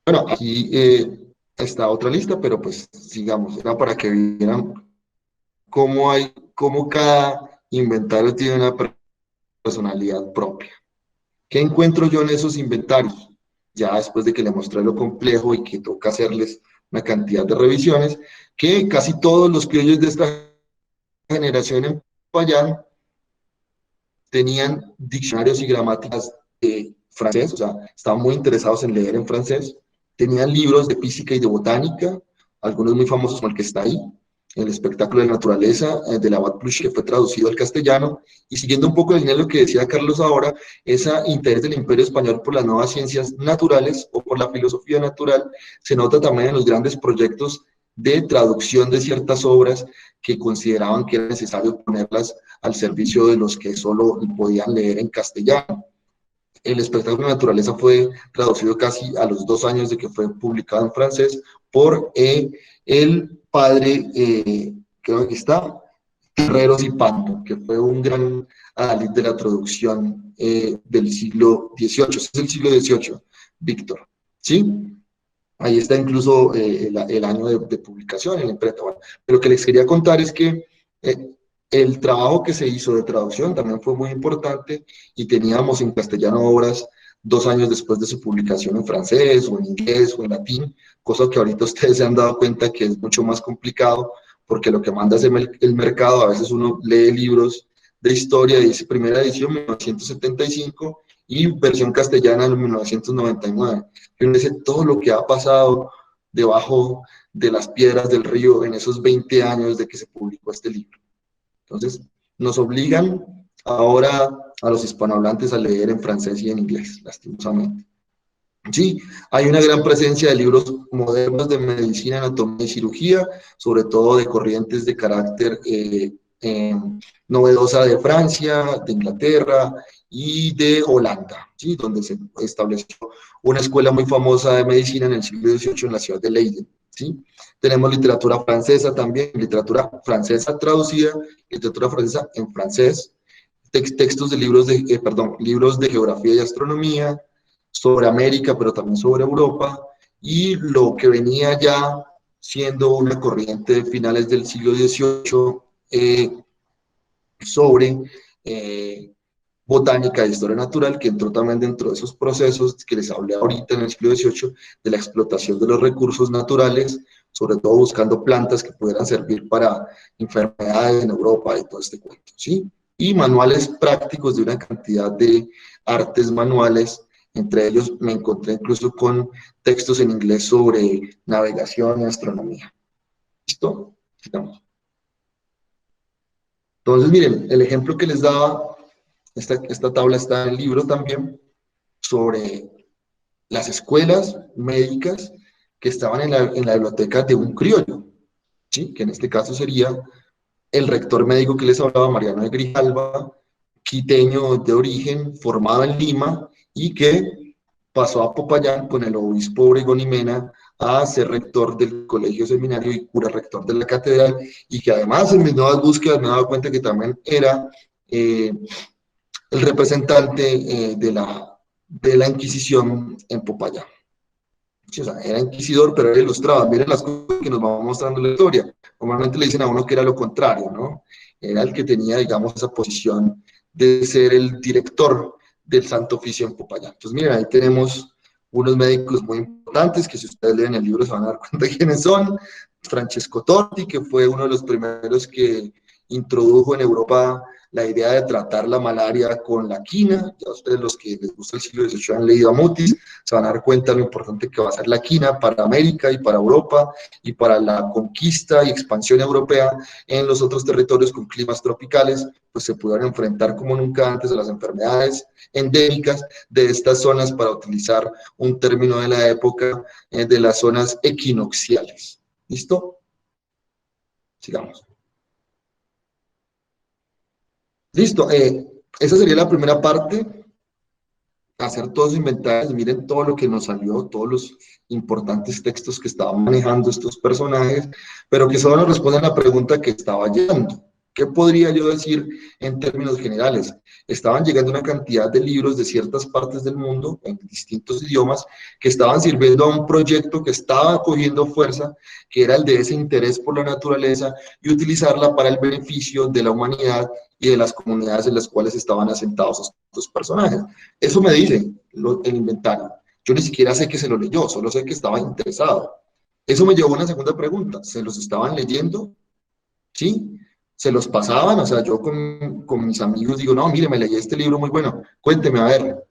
Bueno, aquí está otra lista, pero pues sigamos. Era para que vieran cómo cada inventario tiene una personalidad propia. ¿Qué encuentro yo en esos inventarios? Ya después de que le mostré lo complejo y que toca hacerles una cantidad de revisiones, que casi todos los criollos de esta generación en Payán tenían diccionarios y gramáticas de francés, o sea, estaban muy interesados en leer en francés, tenían libros de física y de botánica, algunos muy famosos como el que está ahí, el espectáculo de la naturaleza de la Pluche, que fue traducido al castellano, y siguiendo un poco el línea de lo que decía Carlos ahora, ese interés del Imperio Español por las nuevas ciencias naturales o por la filosofía natural se nota también en los grandes proyectos de traducción de ciertas obras que consideraban que era necesario ponerlas al servicio de los que solo podían leer en castellano. El espectáculo de naturaleza fue traducido casi a los 2 años de que fue publicado en francés por el padre, creo que está, Terreros y Panto, que fue un gran adalid de la traducción del siglo XVIII. Este es el siglo XVIII, Víctor. ¿Sí? Ahí está incluso el año de publicación, el imprenta. Bueno, pero lo que les quería contar es que el trabajo que se hizo de traducción también fue muy importante y teníamos en castellano obras 2 años después de su publicación en francés o en inglés o en latín, cosa que ahorita ustedes se han dado cuenta que es mucho más complicado porque lo que manda es el mercado. A veces uno lee libros de historia y dice primera edición 1975 y versión castellana en 1999. Y uno dice todo lo que ha pasado debajo de las piedras del río en esos 20 años de que se publicó este libro. Entonces, nos obligan ahora a los hispanohablantes a leer en francés y en inglés, lastimosamente. Sí, hay una gran presencia de libros modernos de medicina, anatomía y cirugía, sobre todo de corrientes de carácter novedosa de Francia, de Inglaterra y de Holanda, ¿sí? Donde se estableció una escuela muy famosa de medicina en el siglo XVIII en la ciudad de Leiden. ¿Sí? Tenemos literatura francesa también, literatura francesa traducida, literatura francesa en francés, textos de libros de, libros de geografía y astronomía, sobre América, pero también sobre Europa, y lo que venía ya siendo una corriente de finales del siglo XVIII sobre botánica e historia natural, que entró también dentro de esos procesos que les hablé ahorita en el siglo XVIII, de la explotación de los recursos naturales, sobre todo buscando plantas que pudieran servir para enfermedades en Europa y todo este cuento, ¿sí? Y manuales prácticos de una cantidad de artes manuales, entre ellos me encontré incluso con textos en inglés sobre navegación y astronomía. ¿Listo? Sigamos. Entonces, miren, el ejemplo que les daba, esta tabla está en el libro también, sobre las escuelas médicas que estaban en la biblioteca de un criollo, ¿sí? Que en este caso sería el rector médico que les hablaba, Mariano de Grijalva, quiteño de origen, formado en Lima, y que pasó a Popayán con el obispo Obregón y Mena a ser rector del colegio seminario y cura rector de la catedral, y que además en mis nuevas búsquedas me he dado cuenta que también era el representante de la Inquisición en Popayán. Sí, o sea, era inquisidor, pero era ilustrado. Miren las cosas que nos va mostrando la historia. Normalmente le dicen a uno que era lo contrario, ¿no? Era el que tenía, digamos, esa posición de ser el director del Santo Oficio en Popayán. Entonces, miren, ahí tenemos unos médicos muy importantes que si ustedes leen el libro se van a dar cuenta de quiénes son. Francesco Totti, que fue uno de los primeros que introdujo en Europa la idea de tratar la malaria con la quina. Ya ustedes, los que les gusta el siglo XVIII, han leído a Mutis, se van a dar cuenta de lo importante que va a ser la quina para América y para Europa y para la conquista y expansión europea en los otros territorios con climas tropicales, pues se pudieron enfrentar como nunca antes a las enfermedades endémicas de estas zonas, para utilizar un término de la época, de las zonas equinocciales. ¿Listo? Sigamos. Listo, esa sería la primera parte, hacer todos los inventarios. Miren todo lo que nos salió, todos los importantes textos que estaban manejando estos personajes, pero que solo nos responden a la pregunta que estaba llegando. ¿Qué podría yo decir en términos generales? Estaban llegando una cantidad de libros de ciertas partes del mundo, en distintos idiomas, que estaban sirviendo a un proyecto que estaba cogiendo fuerza, que era el de ese interés por la naturaleza y utilizarla para el beneficio de la humanidad y de las comunidades en las cuales estaban asentados estos personajes. Eso me dice el inventario. Yo ni siquiera sé que se lo leyó, solo sé que estaba interesado. Eso me llevó a una segunda pregunta. ¿Se los estaban leyendo? ¿Sí? ¿Se los pasaban? O sea, yo con mis amigos digo, no, mire, me leí este libro muy bueno. Cuénteme, a ver,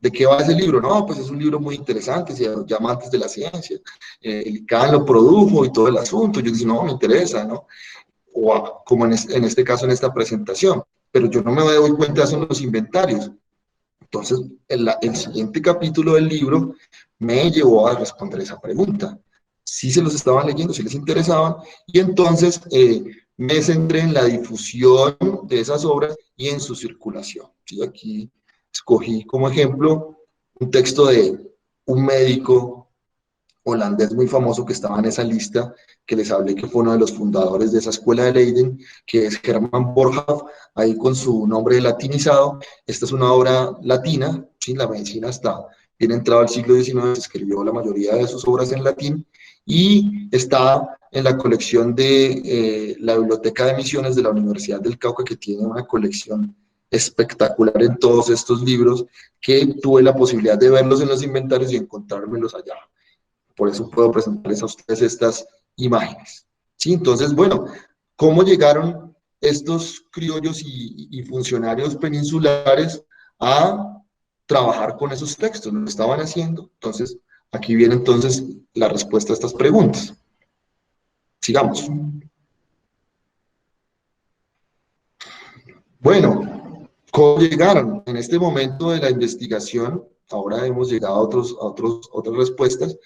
¿de qué va ese libro? No, pues es un libro muy interesante, se llama Antes de la Ciencia. El ICANN lo produjo y todo el asunto. Yo dije, no, me interesa, ¿no? O como en este caso, en esta presentación. Pero yo no me doy cuenta de eso en los inventarios. Entonces, el siguiente capítulo del libro me llevó a responder esa pregunta. Si se los estaban leyendo, si les interesaban, y entonces me centré en la difusión de esas obras y en su circulación. ¿Sí? Aquí escogí como ejemplo un texto de un médico holandés muy famoso que estaba en esa lista, que les hablé que fue uno de los fundadores de esa escuela de Leiden, que es Hermann Boerhaave, ahí con su nombre latinizado. Esta es una obra latina, ¿sí? La medicina está bien entrado al siglo XIX, se escribió la mayoría de sus obras en latín, y está en la colección de la Biblioteca de Misiones de la Universidad del Cauca, que tiene una colección espectacular en todos estos libros, que tuve la posibilidad de verlos en los inventarios y encontrármelos allá. Por eso puedo presentarles a ustedes estas imágenes. ¿Sí? Entonces, bueno, ¿cómo llegaron estos criollos y funcionarios peninsulares a trabajar con esos textos? ¿Lo estaban haciendo? Entonces, aquí viene entonces la respuesta a estas preguntas. Sigamos. Bueno, ¿cómo llegaron? En este momento de la investigación, ahora hemos llegado a otras respuestas.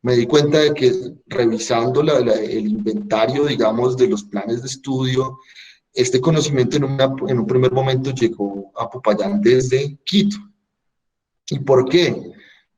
Me di cuenta de que revisando el inventario, digamos, de los planes de estudio, este conocimiento en un primer momento llegó a Popayán desde Quito. ¿Y por qué?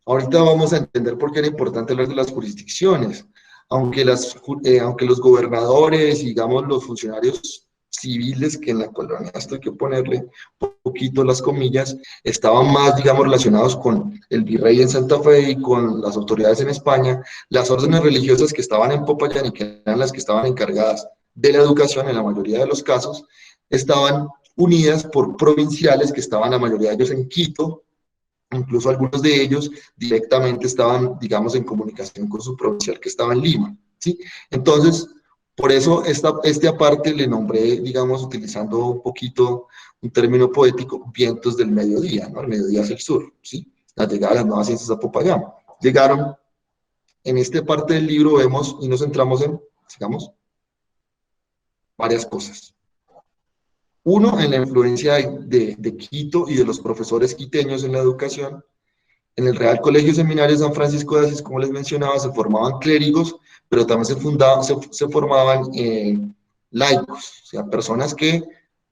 Ahorita vamos a entender por qué era importante hablar de las jurisdicciones. Aunque los gobernadores, digamos, los funcionarios civiles, que en la colonia, esto hay que ponerle un poquito las comillas, estaban más, digamos, relacionados con el virrey en Santa Fe y con las autoridades en España. Las órdenes religiosas que estaban en Popayán y que eran las que estaban encargadas de la educación en la mayoría de los casos, estaban unidas por provinciales que estaban la mayoría de ellos en Quito. Incluso algunos de ellos directamente estaban, digamos, en comunicación con su provincial que estaba en Lima, ¿sí? Entonces, por eso este aparte le nombré, digamos, utilizando un poquito un término poético, vientos del mediodía, ¿no? El mediodía hacia el sur, ¿sí? La llegada de las nuevas ciencias a Popayán. Llegaron, en esta parte del libro vemos y nos centramos en, digamos, varias cosas. Uno, en la influencia de Quito y de los profesores quiteños en la educación. En el Real Colegio Seminario de San Francisco de Asís, como les mencionaba, se formaban clérigos, pero también se formaban laicos, o sea, personas que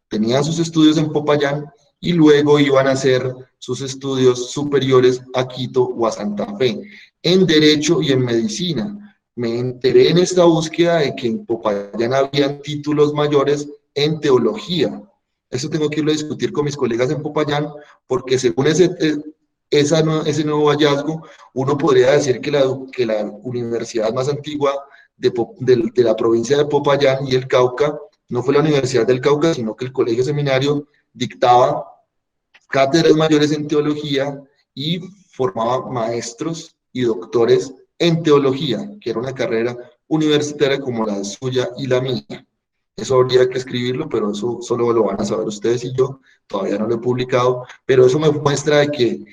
tenían sus estudios en Popayán y luego iban a hacer sus estudios superiores a Quito o a Santa Fe, en Derecho y en Medicina. Me enteré en esta búsqueda de que en Popayán habían títulos mayores en Teología. Eso tengo que irlo a discutir con mis colegas en Popayán, porque según ese nuevo hallazgo, uno podría decir que la universidad más antigua de la provincia de Popayán y el Cauca no fue la Universidad del Cauca, sino que el Colegio Seminario dictaba cátedras mayores en teología y formaba maestros y doctores en teología, que era una carrera universitaria como la suya y la mía. Eso habría que escribirlo, pero eso solo lo van a saber ustedes y yo, todavía no lo he publicado, pero eso me muestra de que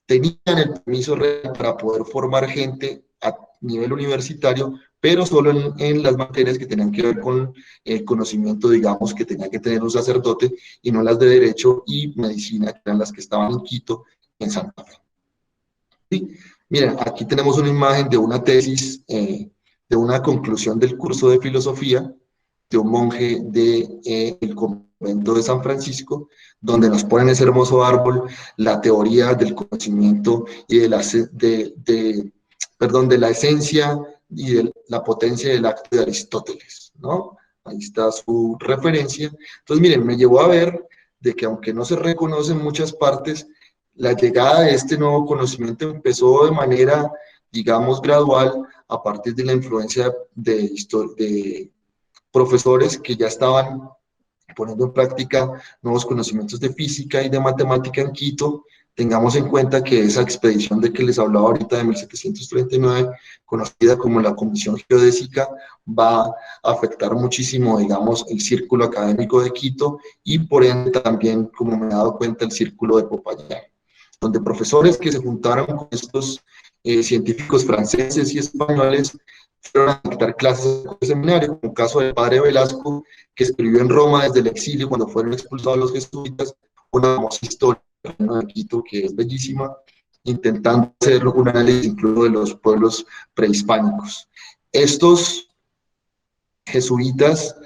tenían el permiso real para poder formar gente a nivel universitario, pero solo en las materias que tenían que ver con el conocimiento, digamos, que tenía que tener un sacerdote, y no las de Derecho y Medicina, que eran las que estaban en Quito, en Santa Fe. ¿Sí? Miren, aquí tenemos una imagen de una tesis, de una conclusión del curso de filosofía de un monje del convento de San Francisco, donde nos ponen ese hermoso árbol, la teoría del conocimiento y de la esencia y de la potencia del acto de Aristóteles, ¿no? Ahí está su referencia. Entonces, miren, me llevó a ver de que aunque no se reconoce en muchas partes, la llegada de este nuevo conocimiento empezó de manera, digamos, gradual, a partir de la influencia de profesores que ya estaban poniendo en práctica nuevos conocimientos de física y de matemática en Quito. Tengamos en cuenta que esa expedición de que les hablaba ahorita de 1739, conocida como la Comisión Geodésica, va a afectar muchísimo, digamos, el círculo académico de Quito y por ende también, como me he dado cuenta, el círculo de Popayán, donde profesores que se juntaron con estos científicos franceses y españoles fueron a dictar clases en el seminario, como el caso del padre Velasco, que escribió en Roma desde el exilio cuando fueron expulsados los jesuitas, una famosa historia de Quito que es bellísima, intentando hacer un análisis incluso de los pueblos prehispánicos. Estos jesuitas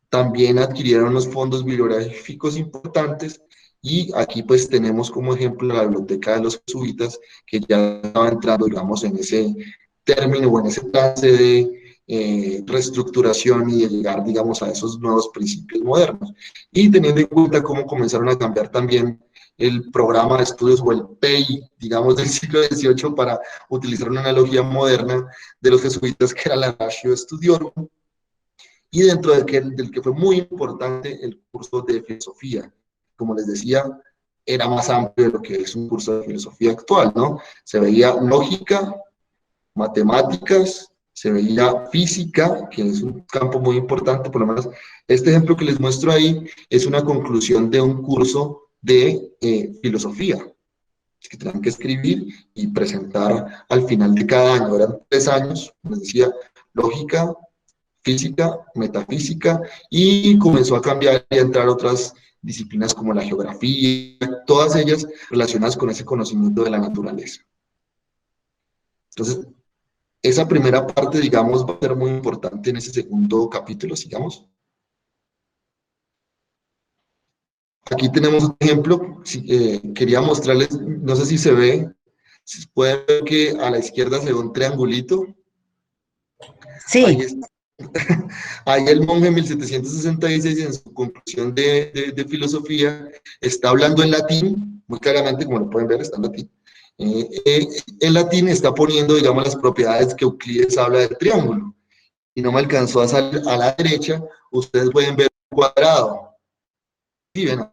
también adquirieron unos fondos bibliográficos importantes, y aquí pues tenemos como ejemplo la biblioteca de los jesuitas, que ya estaba entrando, digamos, en ese término o en ese trance de reestructuración y de llegar, digamos, a esos nuevos principios modernos. Y teniendo en cuenta cómo comenzaron a cambiar también el programa de estudios o el PEI, digamos, del siglo XVIII, para utilizar una analogía moderna de los jesuitas, que era la Ratio Studiorum, y dentro del que fue muy importante el curso de filosofía. Como les decía, era más amplio de lo que es un curso de filosofía actual, ¿no? Se veía lógica, matemáticas, se veía física, que es un campo muy importante. Por lo menos este ejemplo que les muestro ahí es una conclusión de un curso de filosofía, que tenían que escribir y presentar al final de cada año. Eran 3 años, les decía, lógica, física, metafísica, y comenzó a cambiar y a entrar otras disciplinas como la geografía, todas ellas relacionadas con ese conocimiento de la naturaleza. Entonces, esa primera parte, digamos, va a ser muy importante en ese segundo capítulo, sigamos. Aquí tenemos un ejemplo, quería mostrarles, no sé si se ve, si pueden ver que a la izquierda se ve un triangulito. Sí. Ahí está. Ahí el monje en 1766, en su conclusión de filosofía, está hablando en latín, muy claramente, como lo pueden ver, está en latín. En latín está poniendo, digamos, las propiedades que Euclides habla del triángulo. Y no me alcanzó a salir a la derecha, ustedes pueden ver un cuadrado. ¿Sí ven?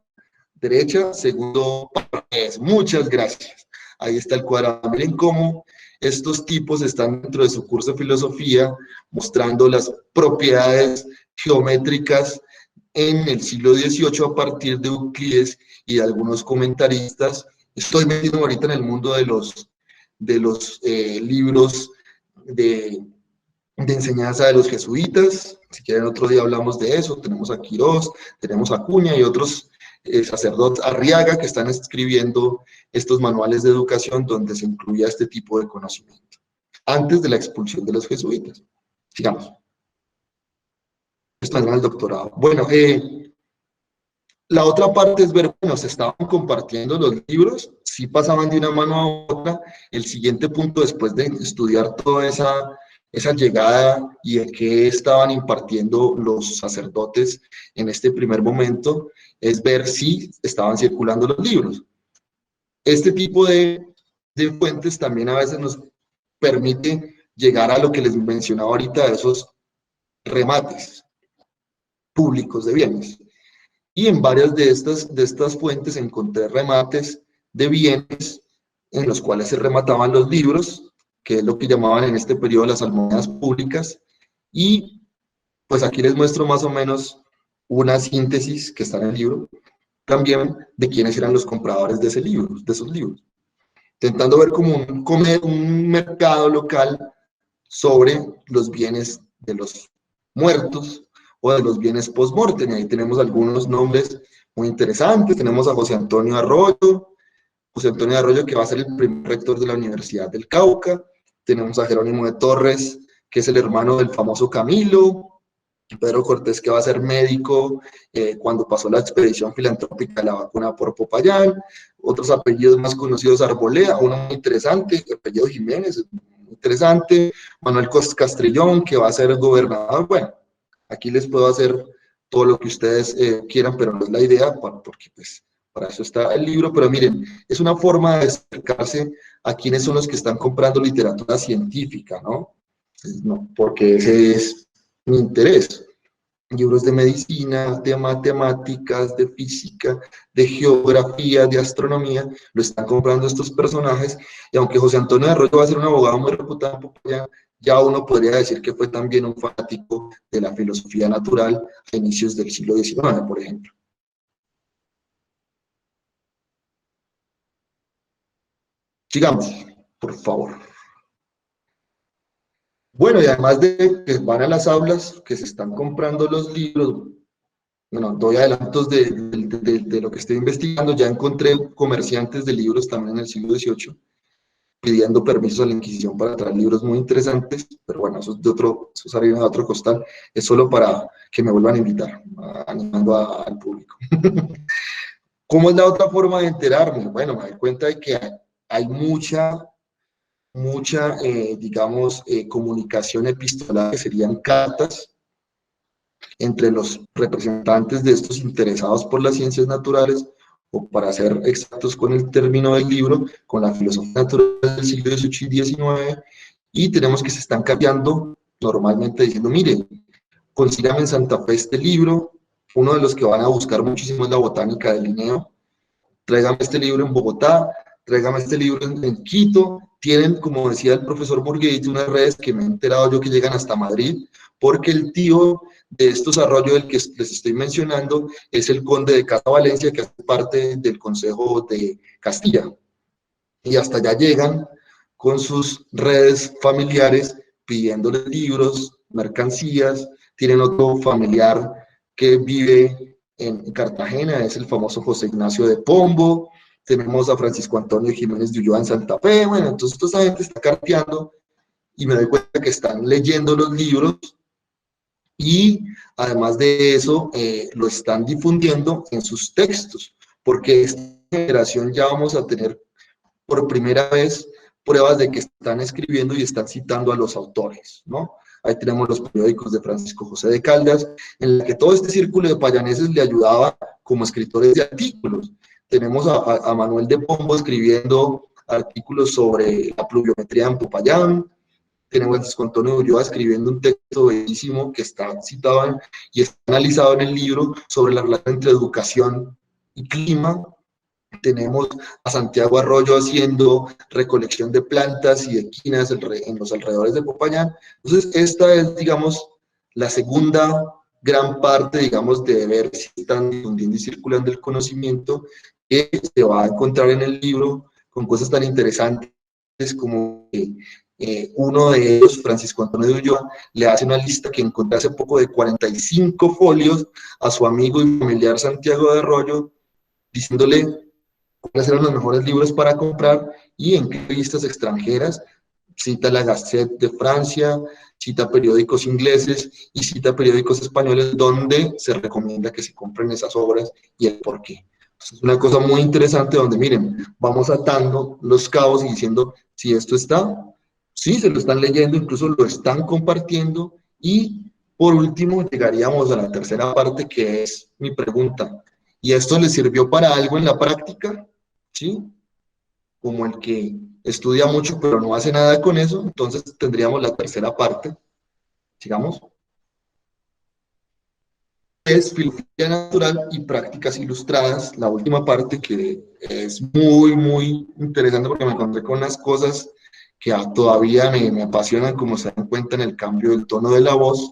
Derecha, segundo párrafo. Muchas gracias. Ahí está el cuadrado. Miren cómo estos tipos están dentro de su curso de filosofía mostrando las propiedades geométricas en el siglo XVIII a partir de Euclides y de algunos comentaristas. Estoy metido ahorita en el mundo de los libros de enseñanza de los jesuitas. Si quieren otro día hablamos de eso. Tenemos a Quirós, tenemos a Acuña y otros sacerdotes, Arriaga, que están escribiendo estos manuales de educación donde se incluía este tipo de conocimiento, antes de la expulsión de los jesuitas. Sigamos. Esto es el doctorado. Bueno, la otra parte es ver, bueno, se estaban compartiendo los libros, sí pasaban de una mano a otra. El siguiente punto, después de estudiar toda esa llegada y el que estaban impartiendo los sacerdotes en este primer momento, es ver si estaban circulando los libros. Este tipo de fuentes también a veces nos permite llegar a lo que les mencionaba ahorita, de esos remates públicos de bienes. Y en varias de estas fuentes encontré remates de bienes en los cuales se remataban los libros, que es lo que llamaban en este periodo las almohadas públicas, y pues aquí les muestro más o menos una síntesis que está en el libro, también de quiénes eran los compradores de ese libro, de esos libros, intentando ver como un mercado local sobre los bienes de los muertos o de los bienes post-mortem. Y ahí tenemos algunos nombres muy interesantes. Tenemos a José Antonio Arroyo, que va a ser el primer rector de la Universidad del Cauca. Tenemos a Jerónimo de Torres, que es el hermano del famoso Camilo. Pedro Cortés, que va a ser médico cuando pasó la expedición filantrópica de la vacuna por Popayán. Otros apellidos más conocidos, Arboleda, uno muy interesante, apellido Jiménez, interesante. Manuel Castrillón, que va a ser gobernador. Bueno, aquí les puedo hacer todo lo que ustedes quieran, pero no es la idea, porque pues para eso está el libro. Pero miren, es una forma de acercarse a quienes son los que están comprando literatura científica, ¿no? No, porque ese es mi interés. Libros de medicina, de matemáticas, de física, de geografía, de astronomía, lo están comprando estos personajes. Y aunque José Antonio de Arroyo va a ser un abogado muy reputado en Popayán, ya uno podría decir que fue también un fanático de la filosofía natural a inicios del siglo XIX, por ejemplo. Sigamos, por favor. Bueno, y además de que van a las aulas, que se están comprando los libros, bueno, doy adelantos de lo que estoy investigando. Ya encontré comerciantes de libros también en el siglo XVIII pidiendo permisos a la Inquisición para traer libros muy interesantes, pero bueno, eso es harina de otro costal, es solo para que me vuelvan a invitar, animando al público. ¿Cómo es la otra forma de enterarme? Bueno, me doy cuenta de que hay mucha, digamos, comunicación epistolar, que serían cartas, entre los representantes de estos interesados por las ciencias naturales, o para ser exactos con el término del libro, con la filosofía natural del siglo XVIII y XIX, y tenemos que se están cambiando normalmente diciendo, mire, consígame en Santa Fe este libro. Uno de los que van a buscar muchísimo es la botánica de Linneo. Tráigame este libro en Bogotá, tráigame este libro en Quito. Tienen, como decía el profesor Murguete, unas redes que me he enterado yo que llegan hasta Madrid, porque el tío de estos Arroyo del que les estoy mencionando es el conde de Casa Valencia, que hace parte del Consejo de Castilla. Y hasta allá llegan con sus redes familiares pidiéndole libros, mercancías. Tienen otro familiar que vive en Cartagena, es el famoso José Ignacio de Pombo. Tenemos a Francisco Antonio Jiménez de Ulloa en Santa Fe. Bueno, entonces toda esa gente está carteando y me doy cuenta que están leyendo los libros y además de eso lo están difundiendo en sus textos, porque esta generación ya vamos a tener por primera vez pruebas de que están escribiendo y están citando a los autores, ¿no? ahí tenemos los periódicos de Francisco José de Caldas, en la que todo este círculo de payaneses le ayudaba como escritores de artículos. Tenemos a Manuel de Pombo escribiendo artículos sobre la pluviometría en Popayán, tenemos a Francisco Antonio Ulloa escribiendo un texto bellísimo que está citado y está analizado en el libro sobre la relación entre educación y clima. Tenemos a Santiago Arroyo haciendo recolección de plantas y de quinas en los alrededores de Popayán. Entonces, esta es, digamos, la segunda gran parte, digamos, de ver si están difundiendo y circulando el conocimiento, que se va a encontrar en el libro con cosas tan interesantes como uno de ellos, Francisco Antonio de Ulloa, le hace una lista que encontré hace poco de 45 folios a su amigo y familiar Santiago de Arroyo, diciéndole cuáles eran los mejores libros para comprar y en qué revistas extranjeras. Cita la Gazette de Francia, cita periódicos ingleses y cita periódicos españoles donde se recomienda que se compren esas obras y el por qué. Entonces, es una cosa muy interesante donde, miren, vamos atando los cabos y diciendo si esto está, sí, se lo están leyendo, incluso lo están compartiendo. Y por último llegaríamos a la tercera parte, que es mi pregunta. ¿Y esto les sirvió para algo en la práctica? ¿Sí? Como el que estudia mucho pero no hace nada con eso, entonces tendríamos la tercera parte. Sigamos. Es filosofía natural y prácticas ilustradas, la última parte, que es muy, muy interesante porque me encontré con unas cosas que todavía me apasionan, como se dan cuenta en el cambio del tono de la voz,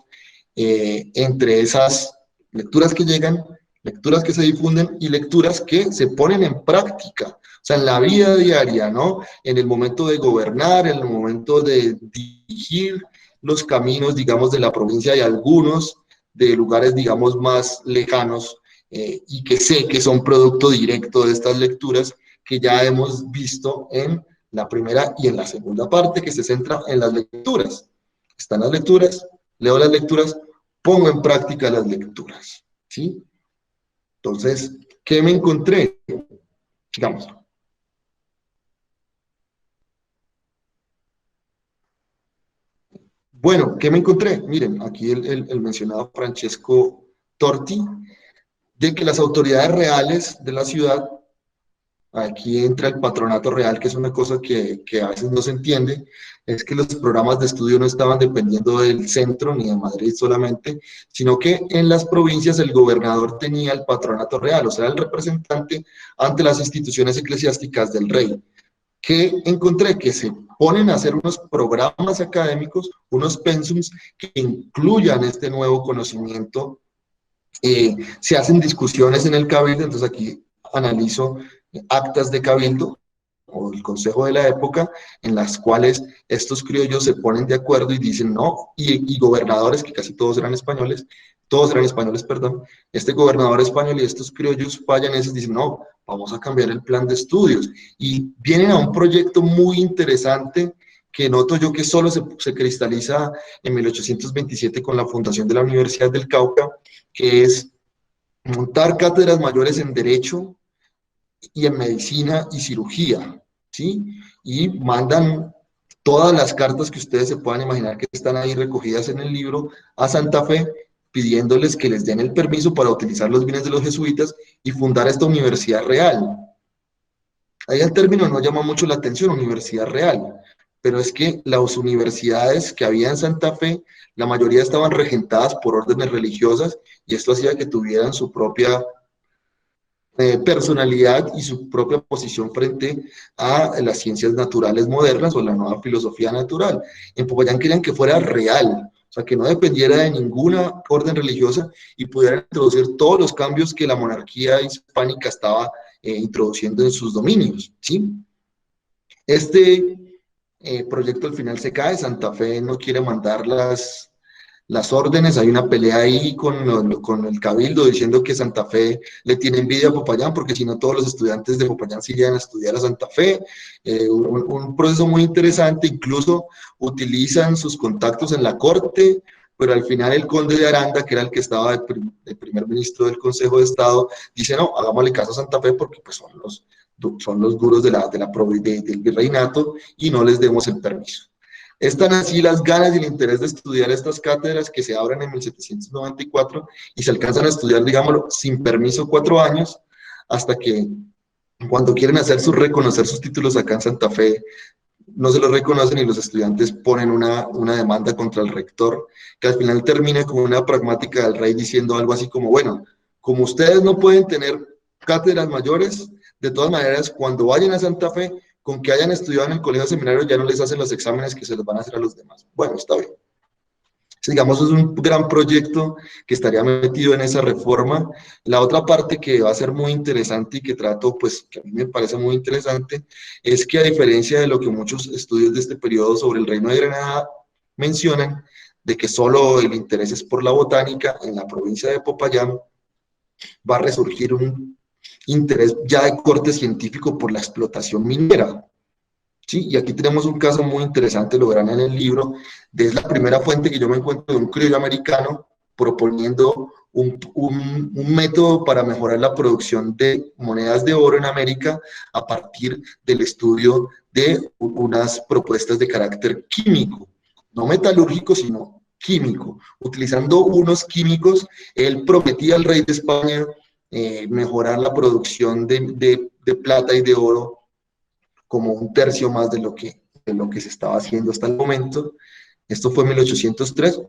entre esas lecturas que llegan, lecturas que se difunden y lecturas que se ponen en práctica, o sea, en la vida diaria, ¿no? En el momento de gobernar, en el momento de dirigir los caminos, digamos, de la provincia y algunos de lugares, digamos, más lejanos, y que sé que son producto directo de estas lecturas que ya hemos visto en la primera y en la segunda parte, que se centra en las lecturas. Están las lecturas, leo las lecturas, pongo en práctica las lecturas, ¿sí? Entonces, ¿qué me encontré? Digamos. Bueno, ¿qué me encontré? Miren, aquí el mencionado Francesco Torti, de que las autoridades reales de la ciudad, aquí entra el patronato real, que es una cosa que a veces no se entiende, es que los programas de estudio no estaban dependiendo del centro ni de Madrid solamente, sino que en las provincias el gobernador tenía el patronato real, o sea, el representante ante las instituciones eclesiásticas del rey. Que encontré que se ponen a hacer unos programas académicos, unos pensums que incluyan este nuevo conocimiento. Se hacen discusiones en el cabildo, entonces aquí analizo actas de cabildo o el consejo de la época, en las cuales estos criollos se ponen de acuerdo y dicen no, y gobernadores, que casi todos eran españoles, perdón, este gobernador español y estos criollos payaneses dicen no, vamos a cambiar el plan de estudios, y vienen a un proyecto muy interesante que noto yo que solo se cristaliza en 1827 con la fundación de la Universidad del Cauca, que es montar cátedras mayores en Derecho y en Medicina y Cirugía, ¿sí? Y mandan todas las cartas que ustedes se puedan imaginar que están ahí recogidas en el libro a Santa Fe, pidiéndoles que les den el permiso para utilizar los bienes de los jesuitas y fundar esta universidad real. Ahí el término no llama mucho la atención, universidad real, pero es que las universidades que había en Santa Fe, la mayoría estaban regentadas por órdenes religiosas y esto hacía que tuvieran su propia personalidad y su propia posición frente a las ciencias naturales modernas o la nueva filosofía natural. En Popayán querían que fuera real, o sea, que no dependiera de ninguna orden religiosa y pudiera introducir todos los cambios que la monarquía hispánica estaba introduciendo en sus dominios, ¿sí? Este proyecto al final se cae, Santa Fe no quiere mandar las órdenes, hay una pelea ahí con el Cabildo diciendo que Santa Fe le tiene envidia a Popayán, porque si no todos los estudiantes de Popayán se irían a estudiar a Santa Fe, un proceso muy interesante, incluso utilizan sus contactos en la corte, pero al final el conde de Aranda, que era el que estaba de primer ministro del Consejo de Estado, dice no, hagámosle caso a Santa Fe porque pues son los duros del virreinato y no les demos el permiso. Es tan así las ganas y el interés de estudiar estas cátedras que se abren en 1794 y se alcanzan a estudiar, digámoslo, sin permiso 4 años, hasta que cuando quieren reconocer sus títulos acá en Santa Fe, no se los reconocen y los estudiantes ponen una demanda contra el rector, que al final termina con una pragmática del rey diciendo algo así como, bueno, como ustedes no pueden tener cátedras mayores, de todas maneras, cuando vayan a Santa Fe, con que hayan estudiado en el colegio seminario, ya no les hacen los exámenes que se los van a hacer a los demás. Bueno, está bien. Digamos, es un gran proyecto que estaría metido en esa reforma. La otra parte que va a ser muy interesante y que trato, pues, que a mí me parece muy interesante, es que a diferencia de lo que muchos estudios de este periodo sobre el Reino de Granada mencionan, de que solo el interés es por la botánica, en la provincia de Popayán va a resurgir un interés ya de corte científico por la explotación minera. Sí, y aquí tenemos un caso muy interesante, lo verán en el libro, es la primera fuente que yo me encuentro de un criollo americano proponiendo un método para mejorar la producción de monedas de oro en América a partir del estudio de unas propuestas de carácter químico, no metalúrgico, sino químico. Utilizando unos químicos, él prometía al rey de España mejorar la producción de plata y de oro como un tercio más de lo que se estaba haciendo hasta el momento. Esto fue en 1803,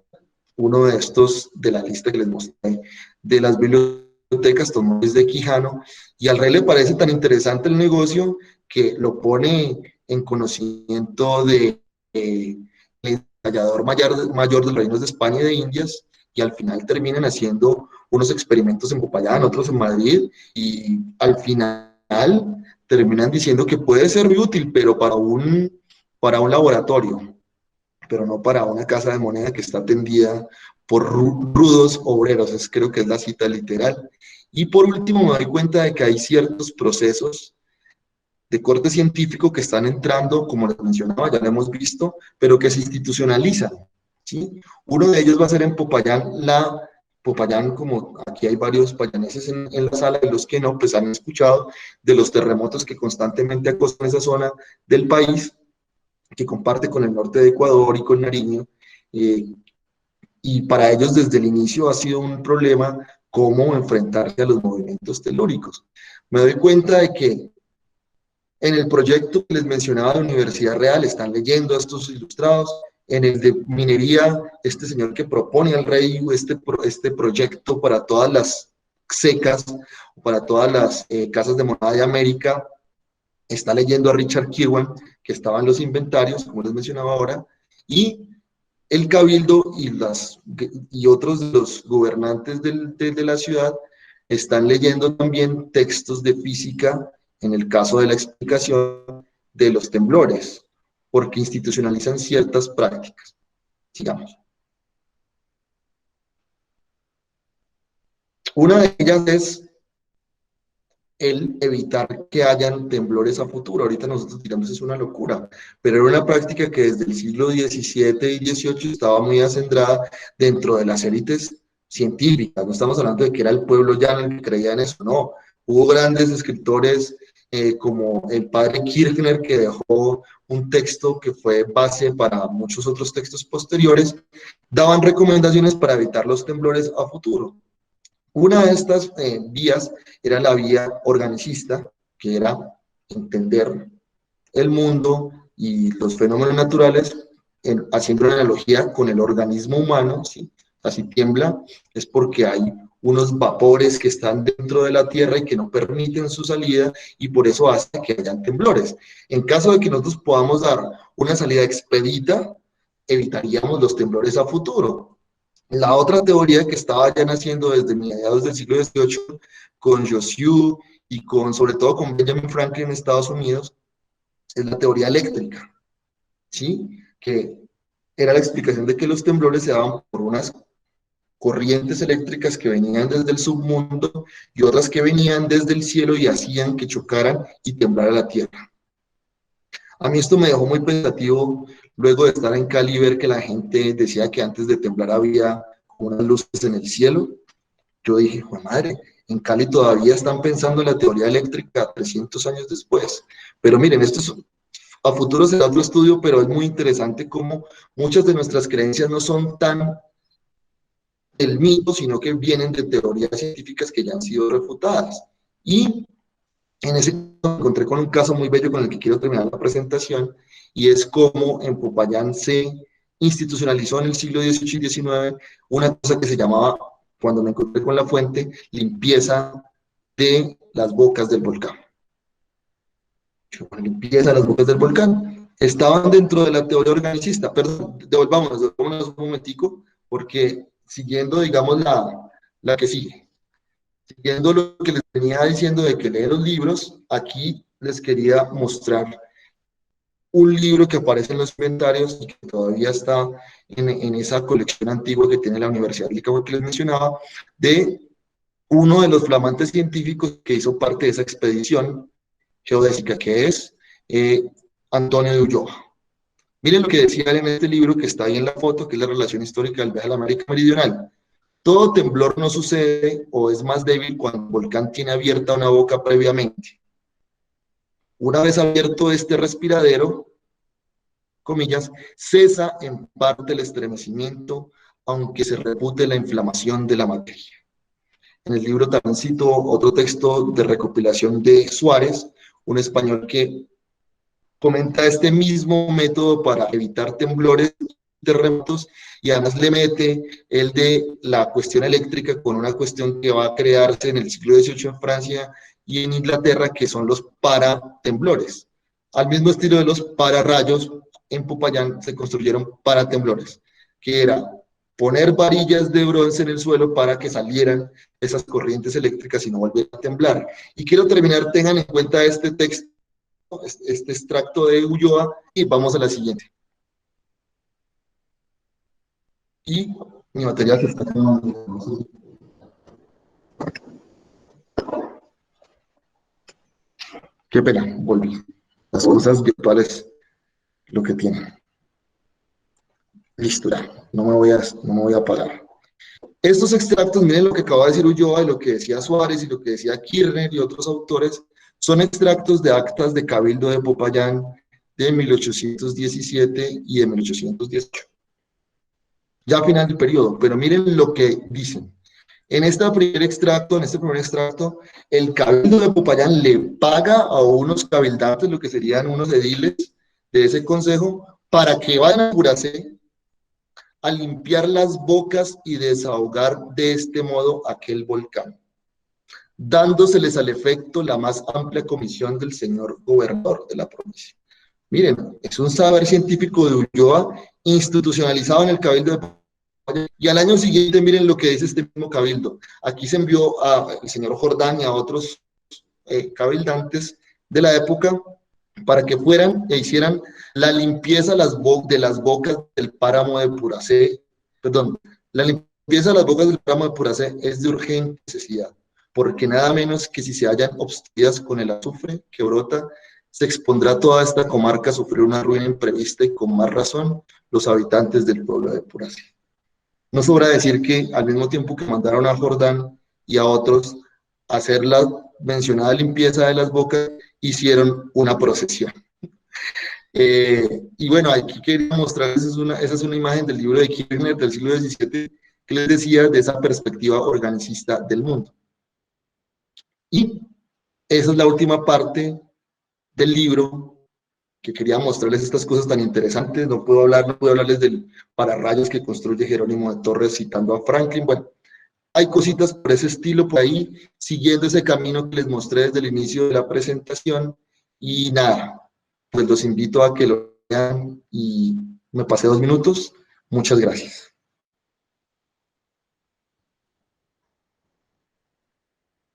uno de estos de la lista que les mostré de las bibliotecas tomó de Quijano, y al rey le parece tan interesante el negocio que lo pone en conocimiento de el ensayador mayor de los reinos de España y de Indias, y al final terminan haciendo unos experimentos en Popayán, otros en Madrid, y al final terminan diciendo que puede ser muy útil, pero para un laboratorio, pero no para una casa de moneda que está atendida por rudos obreros, creo que es la cita literal. Y por último me doy cuenta de que hay ciertos procesos de corte científico que están entrando, como les mencionaba, ya lo hemos visto, pero que se institucionalizan, ¿sí? Uno de ellos va a ser en Popayán, Popayán, como aquí hay varios payaneses en la sala, y los que no, pues han escuchado de los terremotos que constantemente acosan esa zona del país, que comparte con el norte de Ecuador y con Nariño, y para ellos desde el inicio ha sido un problema cómo enfrentarse a los movimientos telúricos. Me doy cuenta de que en el proyecto que les mencionaba de Universidad Real están leyendo estos ilustrados. En el de minería, este señor que propone al rey este proyecto para todas las secas, para todas las casas de moneda de América, está leyendo a Richard Kirwan, que estaba en los inventarios, como les mencionaba ahora, y el cabildo y otros de los gobernantes de la ciudad están leyendo también textos de física en el caso de la explicación de los temblores, porque institucionalizan ciertas prácticas. Sigamos. Una de ellas es el evitar que hayan temblores a futuro. Ahorita nosotros tiramos es una locura, pero era una práctica que desde el siglo XVII y XVIII estaba muy acendrada dentro de las élites científicas. No estamos hablando de que era el pueblo llano el que creía en eso, no. Hubo grandes escritores como el padre Kirchner, que dejó un texto que fue base para muchos otros textos posteriores, daban recomendaciones para evitar los temblores a futuro. Una de estas vías era la vía organicista, que era entender el mundo y los fenómenos naturales haciendo una analogía con el organismo humano, ¿sí? Así tiembla, es porque hay unos vapores que están dentro de la Tierra y que no permiten su salida, y por eso hace que hayan temblores. En caso de que nosotros podamos dar una salida expedita, evitaríamos los temblores a futuro. La otra teoría que estaba ya naciendo desde mediados del siglo XVIII con Jussieu y sobre todo con Benjamin Franklin en Estados Unidos es la teoría eléctrica, ¿sí? Que era la explicación de que los temblores se daban por unas corrientes eléctricas que venían desde el submundo y otras que venían desde el cielo y hacían que chocaran y temblara la tierra. A mí esto me dejó muy pensativo luego de estar en Cali y ver que la gente decía que antes de temblar había unas luces en el cielo. Yo dije, ¡joder madre! En Cali todavía están pensando en la teoría eléctrica 300 años después. Pero miren, esto es A futuro será otro estudio, pero es muy interesante cómo muchas de nuestras creencias no son tan el mito, sino que vienen de teorías científicas que ya han sido refutadas. Y en ese me encontré con un caso muy bello con el que quiero terminar la presentación, y es cómo en Popayán se institucionalizó en el siglo XVIII y XIX una cosa que se llamaba, cuando me encontré con la fuente, limpieza de las bocas del volcán. Limpieza de las bocas del volcán. Estaban dentro de la teoría organicista. Perdón, devolvámonos un momentico, porque siguiendo, digamos, la que sigue. Siguiendo lo que les venía diciendo de que leer los libros, aquí les quería mostrar un libro que aparece en los inventarios y que todavía está en esa colección antigua que tiene la Universidad de Cabo que les mencionaba, de uno de los flamantes científicos que hizo parte de esa expedición geodésica, que es Antonio de Ulloa. Miren lo que decía él en este libro que está ahí en la foto, que es la relación histórica del viaje a la América Meridional. Todo temblor no sucede o es más débil cuando el volcán tiene abierta una boca previamente. Una vez abierto este respiradero, comillas, cesa en parte el estremecimiento, aunque se repute la inflamación de la materia. En el libro también cito otro texto de recopilación de Suárez, un español que comenta este mismo método para evitar temblores, terremotos, y además le mete el de la cuestión eléctrica con una cuestión que va a crearse en el siglo XVIII en Francia y en Inglaterra, que son los paratemblores. Al mismo estilo de los pararrayos, en Popayán se construyeron paratemblores, que era poner varillas de bronce en el suelo para que salieran esas corrientes eléctricas y no volvieran a temblar. Y quiero terminar, tengan en cuenta este texto, este extracto de Ulloa, y vamos a la siguiente. Y mi material se está quemando. Qué pena, volví. Las cosas virtuales, lo que tienen. Listo, ya. No me voy a apagar. Estos extractos, miren lo que acaba de decir Ulloa y lo que decía Suárez y lo que decía Kirchner y otros autores, son extractos de actas de Cabildo de Popayán de 1817 y de 1818. Ya a final del periodo, pero miren lo que dicen. En este primer extracto, el Cabildo de Popayán le paga a unos cabildantes, lo que serían unos ediles de ese consejo, para que vayan a Puracé a limpiar las bocas y desahogar de este modo aquel volcán, dándoseles al efecto la más amplia comisión del señor gobernador de la provincia. Miren, es un saber científico de Ulloa institucionalizado en el Cabildo de Popayán. Y al año siguiente, miren lo que dice este mismo cabildo. Aquí se envió al señor Jordán y a otros cabildantes de la época para que fueran e hicieran la limpieza de las bocas del páramo de Puracé. Perdón, la limpieza de las bocas del páramo de Puracé es de urgente necesidad, porque nada menos que si se hallan obstruidas con el azufre que brota, se expondrá toda esta comarca a sufrir una ruina imprevista y con más razón los habitantes del pueblo de Puracé. No sobra decir que al mismo tiempo que mandaron a Jordán y a otros a hacer la mencionada limpieza de las bocas, hicieron una procesión. Y bueno, aquí quería mostrarles, esa es una imagen del libro de Kirchner del siglo XVII, que les decía de esa perspectiva organicista del mundo. Y esa es la última parte del libro, que quería mostrarles estas cosas tan interesantes. No puedo hablarles del pararrayos que construye Jerónimo de Torres citando a Franklin. Bueno, hay cositas por ese estilo por ahí, siguiendo ese camino que les mostré desde el inicio de la presentación. Y nada, pues los invito a que lo vean y me pasé 2 minutos. Muchas gracias.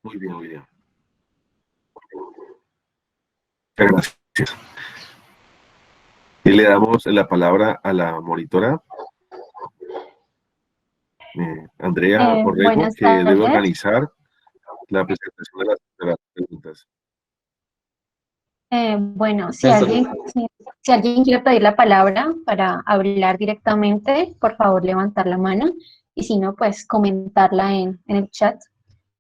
Muy bien, muy bien. Muchas gracias. Y le damos la palabra a la monitora, Andrea Orrego, Buenas que debe tardes. organizar la presentación de las preguntas. Bueno, si alguien quiere pedir la palabra para hablar directamente, por favor levantar la mano, y si no, pues comentarla en el chat.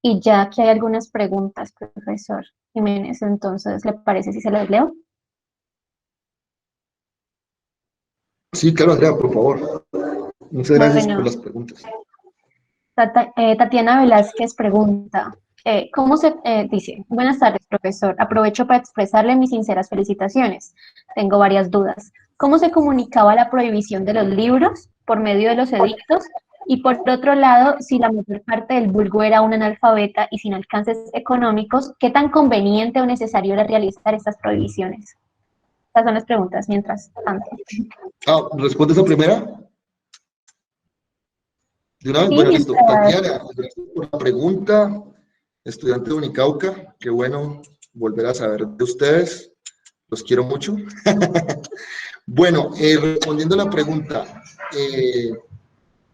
Y ya que hay algunas preguntas, profesor Jiménez, entonces, ¿le parece si se las leo? Sí, claro, Andrea, por favor. Muchas gracias por Bueno, las preguntas. Tatiana Velázquez pregunta, dice, buenas tardes, profesor. Aprovecho para expresarle mis sinceras felicitaciones. Tengo varias dudas. ¿Cómo se comunicaba la prohibición de los libros por medio de los edictos? Y por otro lado, si la mayor parte del vulgo era un analfabeta y sin alcances económicos, ¿qué tan conveniente o necesario era realizar estas prohibiciones? Estas son las preguntas mientras tanto. ¿Respondes a primera? De una vez, Sí, bueno, listo. mientras. Tatiana, gracias por la pregunta. Estudiante de Unicauca, qué bueno volver a saber de ustedes. Los quiero mucho. Bueno, respondiendo a la pregunta,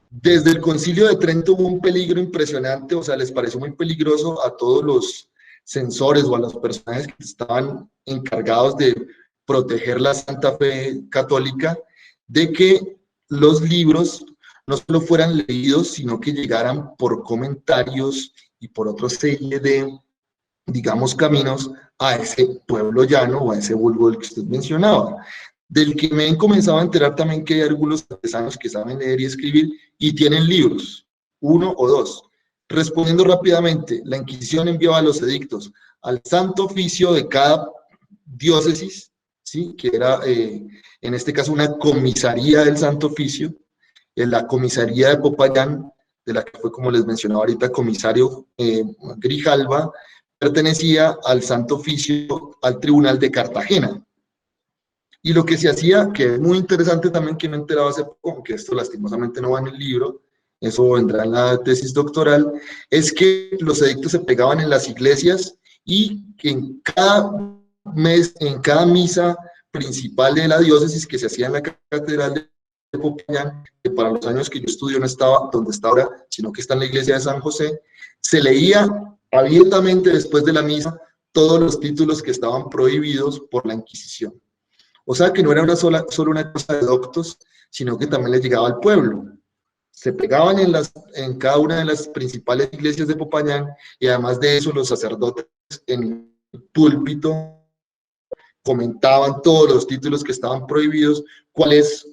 desde el Concilio de Trento hubo un peligro impresionante, o sea, les pareció muy peligroso a todos los censores o a los personajes que estaban encargados de proteger la Santa Fe católica, de que los libros no solo fueran leídos, sino que llegaran por comentarios y por otra serie de, digamos, caminos a ese pueblo llano o a ese vulgo del que usted mencionaba, del que me he comenzado a enterar también que hay algunos artesanos que saben leer y escribir y tienen libros, uno o dos. Respondiendo rápidamente, la Inquisición enviaba los edictos al santo oficio de cada diócesis, ¿sí? Que era en este caso una comisaría del santo oficio, en la comisaría de Popayán, de la que fue, como les mencionaba ahorita, comisario Grijalva, pertenecía al Santo Oficio, al Tribunal de Cartagena. Y lo que se hacía, que es muy interesante también, que me he enterado hace poco, aunque esto lastimosamente no va en el libro, eso vendrá en la tesis doctoral, es que los edictos se pegaban en las iglesias y que en cada mes, en cada misa principal de la diócesis que se hacía en la catedral de Popayán, que para los años que yo estudio no estaba donde está ahora, sino que está en la iglesia de San José, se leía abiertamente después de la misa todos los títulos que estaban prohibidos por la Inquisición. O sea que no era solo una cosa de doctos, sino que también les llegaba al pueblo. Se pegaban en cada una de las principales iglesias de Popayán y además de eso los sacerdotes en el púlpito comentaban todos los títulos que estaban prohibidos, cuáles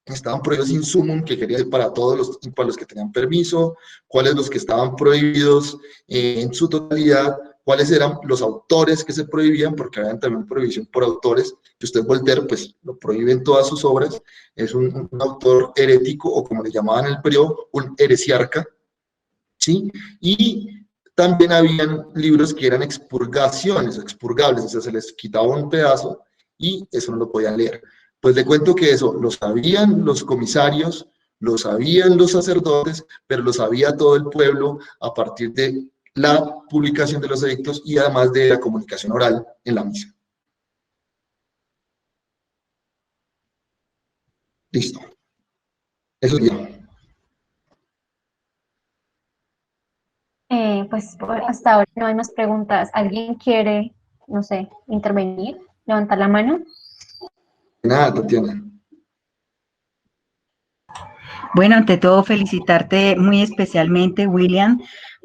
estaban prohibidos in sumum, que quería decir para todos para los que tenían permiso, cuáles los que estaban prohibidos en su totalidad, cuáles eran los autores que se prohibían, porque había también prohibición por autores, que usted Voltaire, pues lo prohíben todas sus obras, es un autor herético, o como le llamaban en el periodo, un heresiarca, ¿sí? Y también habían libros que eran expurgaciones, expurgables, o sea, se les quitaba un pedazo y eso no lo podían leer. Pues le cuento que eso lo sabían los comisarios, lo sabían los sacerdotes, pero lo sabía todo el pueblo a partir de la publicación de los edictos y además de la comunicación oral en la misa. Listo. Eso es ya. Pues hasta ahora no hay más preguntas. ¿Alguien quiere, no sé, intervenir? ¿Levantar la mano? Nada, Tatiana. Bueno, ante todo felicitarte muy especialmente, William,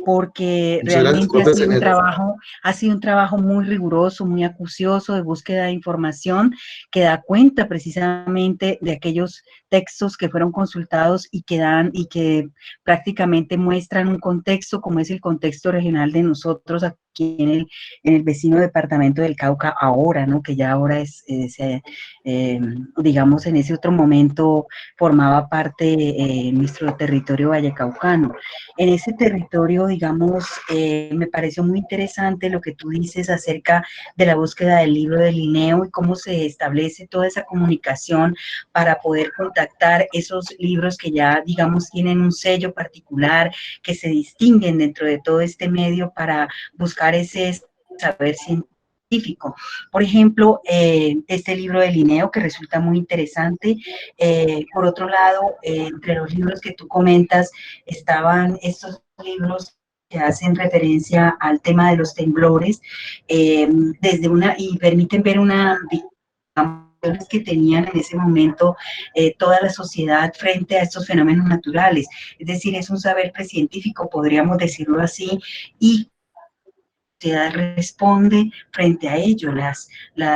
porque Muchas gracias, realmente profe Zenet. ha sido un trabajo muy riguroso, muy acucioso de búsqueda de información que da cuenta precisamente de aquellos textos que fueron consultados y que prácticamente muestran un contexto como es el contexto regional de nosotros aquí en el vecino departamento del Cauca ahora, ¿no? Que ya ahora digamos, en ese otro momento formaba parte nuestro territorio vallecaucano. En ese territorio, digamos, me pareció muy interesante lo que tú dices acerca de la búsqueda del libro de Linneo y cómo se establece toda esa comunicación para poder contactar esos libros que ya, digamos, tienen un sello particular, que se distinguen dentro de todo este medio para buscar ese saber científico. Por ejemplo, este libro de Linneo que resulta muy interesante. Por otro lado, entre los libros que tú comentas estaban estos libros que hacen referencia al tema de los temblores, y permiten ver que tenían en ese momento toda la sociedad frente a estos fenómenos naturales. Es decir, es un saber precientífico, podríamos decirlo así, y sociedad responde frente a ello, las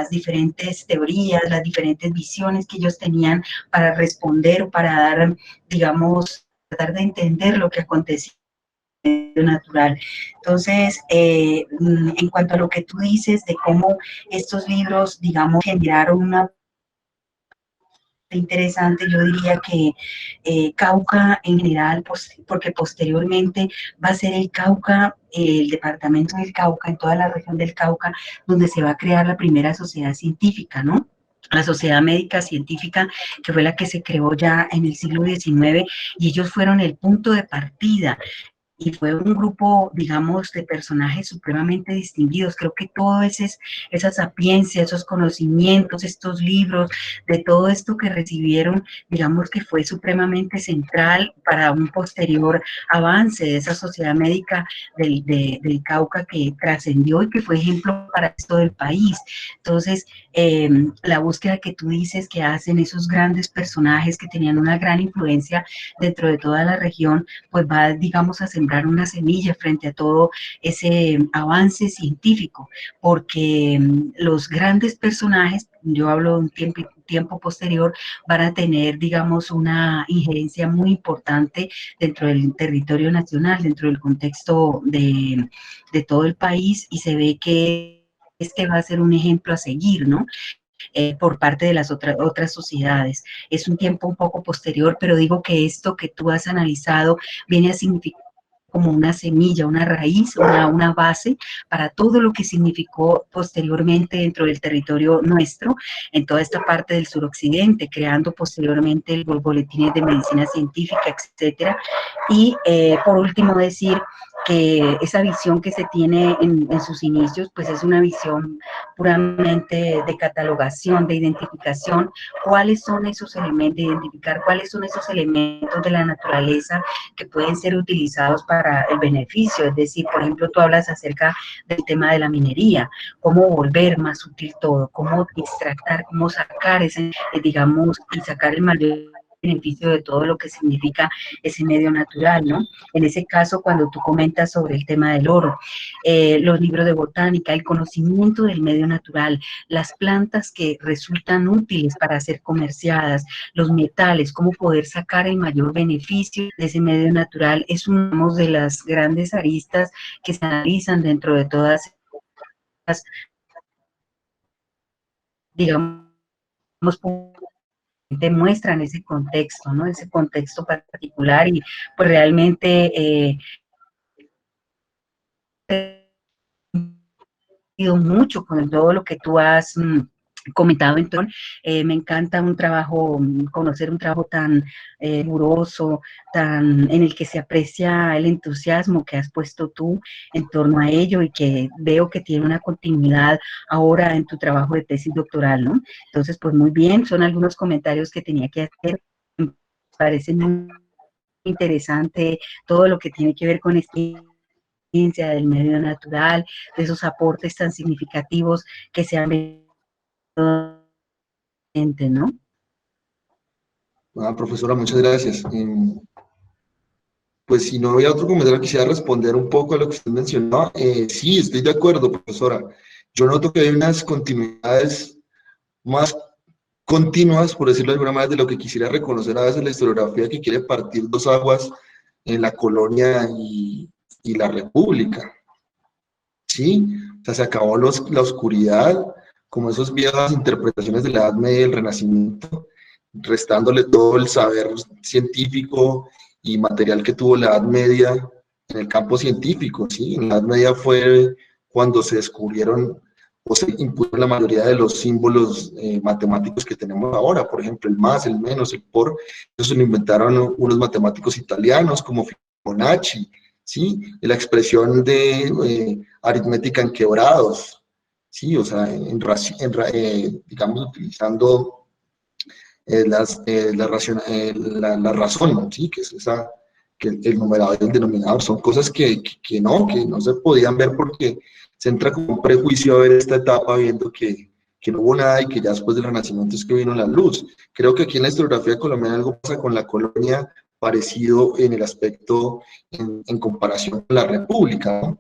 diferentes teorías, las diferentes visiones que ellos tenían para responder o para dar, digamos, tratar de entender lo que acontecía natural. Entonces, en cuanto a lo que tú dices de cómo estos libros, digamos, generaron una interesante, yo diría que Cauca en general, porque posteriormente va a ser el Cauca, el departamento del Cauca, en toda la región del Cauca, donde se va a crear la primera sociedad científica, ¿no? La Sociedad Médica Científica, que fue la que se creó ya en el siglo XIX, y ellos fueron el punto de partida. Y fue un grupo, digamos, de personajes supremamente distinguidos. Creo que todo esa sapiencia, esos conocimientos, estos libros, de todo esto que recibieron, digamos que fue supremamente central para un posterior avance de esa sociedad médica del Cauca que trascendió y que fue ejemplo para esto del país. Entonces, la búsqueda que tú dices que hacen esos grandes personajes que tenían una gran influencia dentro de toda la región, pues va, digamos, a sembrar una semilla frente a todo ese avance científico, porque los grandes personajes, yo hablo de un tiempo posterior, van a tener, digamos, una injerencia muy importante dentro del territorio nacional, dentro del contexto de todo el país, y se ve que este va a ser un ejemplo a seguir, ¿no? Por parte de las otras sociedades. Es un tiempo un poco posterior, pero digo que esto que tú has analizado viene a significar como una semilla, una raíz, una base para todo lo que significó posteriormente dentro del territorio nuestro, en toda esta parte del suroccidente, creando posteriormente el boletines de medicina científica, etcétera. Y por último decir que esa visión que se tiene en sus inicios, pues es una visión puramente de catalogación, de identificación, cuáles son esos elementos, de identificar cuáles son esos elementos de la naturaleza que pueden ser utilizados para el beneficio. Es decir, por ejemplo, tú hablas acerca del tema de la minería, cómo volver más útil todo, cómo extractar, cómo sacar ese, digamos, y sacar el mayor beneficio de todo lo que significa ese medio natural, ¿no? En ese caso, cuando tú comentas sobre el tema del oro, los libros de botánica, el conocimiento del medio natural, las plantas que resultan útiles para ser comerciadas, los metales, cómo poder sacar el mayor beneficio de ese medio natural, es una de las grandes aristas que se analizan dentro de todas las, digamos, demuestran ese contexto, ¿no? Ese contexto particular y pues realmente mucho con todo lo que tú has comentado. Entonces, me encanta conocer un trabajo tan riguroso, en el que se aprecia el entusiasmo que has puesto tú en torno a ello y que veo que tiene una continuidad ahora en tu trabajo de tesis doctoral, ¿no? Entonces, pues muy bien, son algunos comentarios que tenía que hacer. Me parece muy interesante todo lo que tiene que ver con ciencia del medio natural, de esos aportes tan significativos que se han ¿no? Profesora, muchas gracias. Pues si no había otro comentario, quisiera responder un poco a lo que usted mencionó. Sí, estoy de acuerdo, profesora. Yo noto que hay unas continuidades más continuas, por decirlo de alguna manera, de lo que quisiera reconocer a veces la historiografía, que quiere partir dos aguas en la colonia y la república. Sí, o sea, se acabó la oscuridad, como esas viejas interpretaciones de la Edad Media y el Renacimiento, restándole todo el saber científico y material que tuvo la Edad Media en el campo científico, ¿sí? En la Edad Media fue cuando se descubrieron o se impusieron la mayoría de los símbolos matemáticos que tenemos ahora, por ejemplo, el más, el menos, el por, eso se lo inventaron unos matemáticos italianos como Fibonacci, ¿sí? La expresión de aritmética en quebrados, ¿sí? O sea, digamos, utilizando la razón, ¿sí? Que es esa, que el numerador y el denominador son cosas que no se podían ver porque se entra con un prejuicio a ver esta etapa viendo que no hubo nada y que ya después del Renacimiento es que vino la luz. Creo que aquí en la historiografía colombiana algo pasa con la colonia parecido en el aspecto en comparación con la república, ¿no?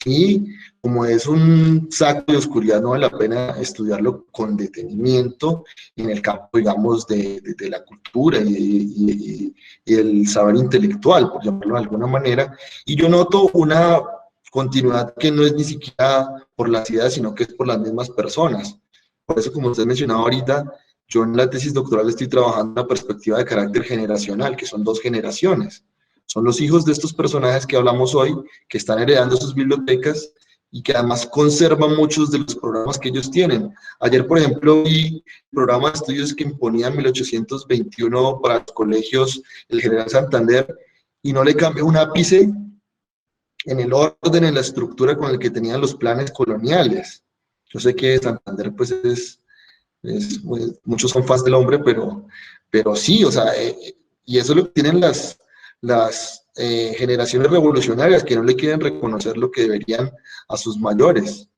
Y como es un saco de oscuridad, no vale la pena estudiarlo con detenimiento en el campo, digamos, de la cultura y el saber intelectual, por llamarlo de alguna manera. Y yo noto una continuidad que no es ni siquiera por las ideas, sino que es por las mismas personas. Por eso, como usted mencionaba ahorita, yo en la tesis doctoral estoy trabajando en una perspectiva de carácter generacional, que son 2 generaciones. Son los hijos de estos personajes que hablamos hoy, que están heredando sus bibliotecas y que además conservan muchos de los programas que ellos tienen. Ayer, por ejemplo, vi programas de estudios que imponía en 1821 para los colegios el General Santander y no le cambió un ápice en el orden, en la estructura con el que tenían los planes coloniales. Yo sé que Santander, pues, muchos son fans del hombre, pero sí, o sea, y eso es lo que tienen las generaciones revolucionarias, que no le quieren reconocer lo que deberían a sus mayores.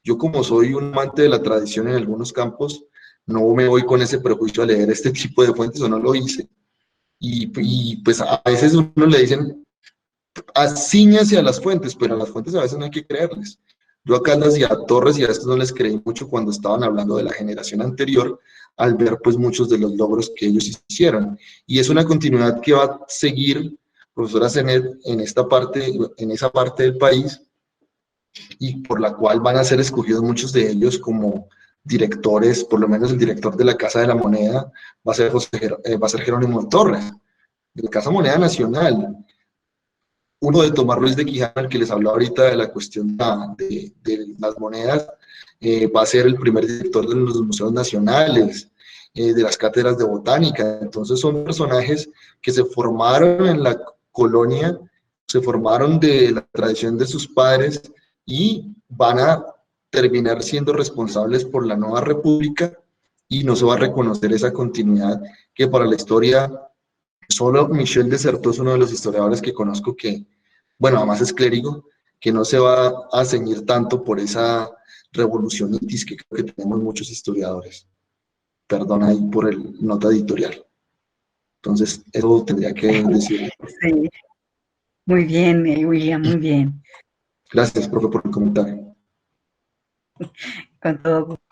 Yo, como soy un amante de la tradición en algunos campos, no me voy con ese prejuicio a leer este tipo de fuentes, o no lo hice. Y pues a veces uno le dicen, asíñase a las fuentes, pero a las fuentes a veces no hay que creerles. Yo acá y a Torres y a estos no les creí mucho cuando estaban hablando de la generación anterior, al ver pues muchos de los logros que ellos hicieron. Y es una continuidad que va a seguir, profesora Zenet, en esa parte del país, y por la cual van a ser escogidos muchos de ellos como directores, por lo menos el director de la Casa de la Moneda va a ser Jerónimo Torres, de la Casa Moneda Nacional. Uno de Tomás Ruiz de Quijano, el que les habló ahorita de la cuestión de las monedas, va a ser el primer director de los museos nacionales, de las cátedras de botánica. Entonces son personajes que se formaron en la colonia, se formaron de la tradición de sus padres y van a terminar siendo responsables por la nueva república, y no se va a reconocer esa continuidad que para la historia. Solo Michel Desserteau es uno de los historiadores que conozco que, bueno, además es clérigo, que no se va a ceñir tanto por esa revolucionitis que creo que tenemos muchos historiadores. Perdón ahí por el nota editorial. Entonces, eso tendría que decir. Sí, muy bien, William, muy bien. Gracias, profe, por el comentario. Con todo gusto.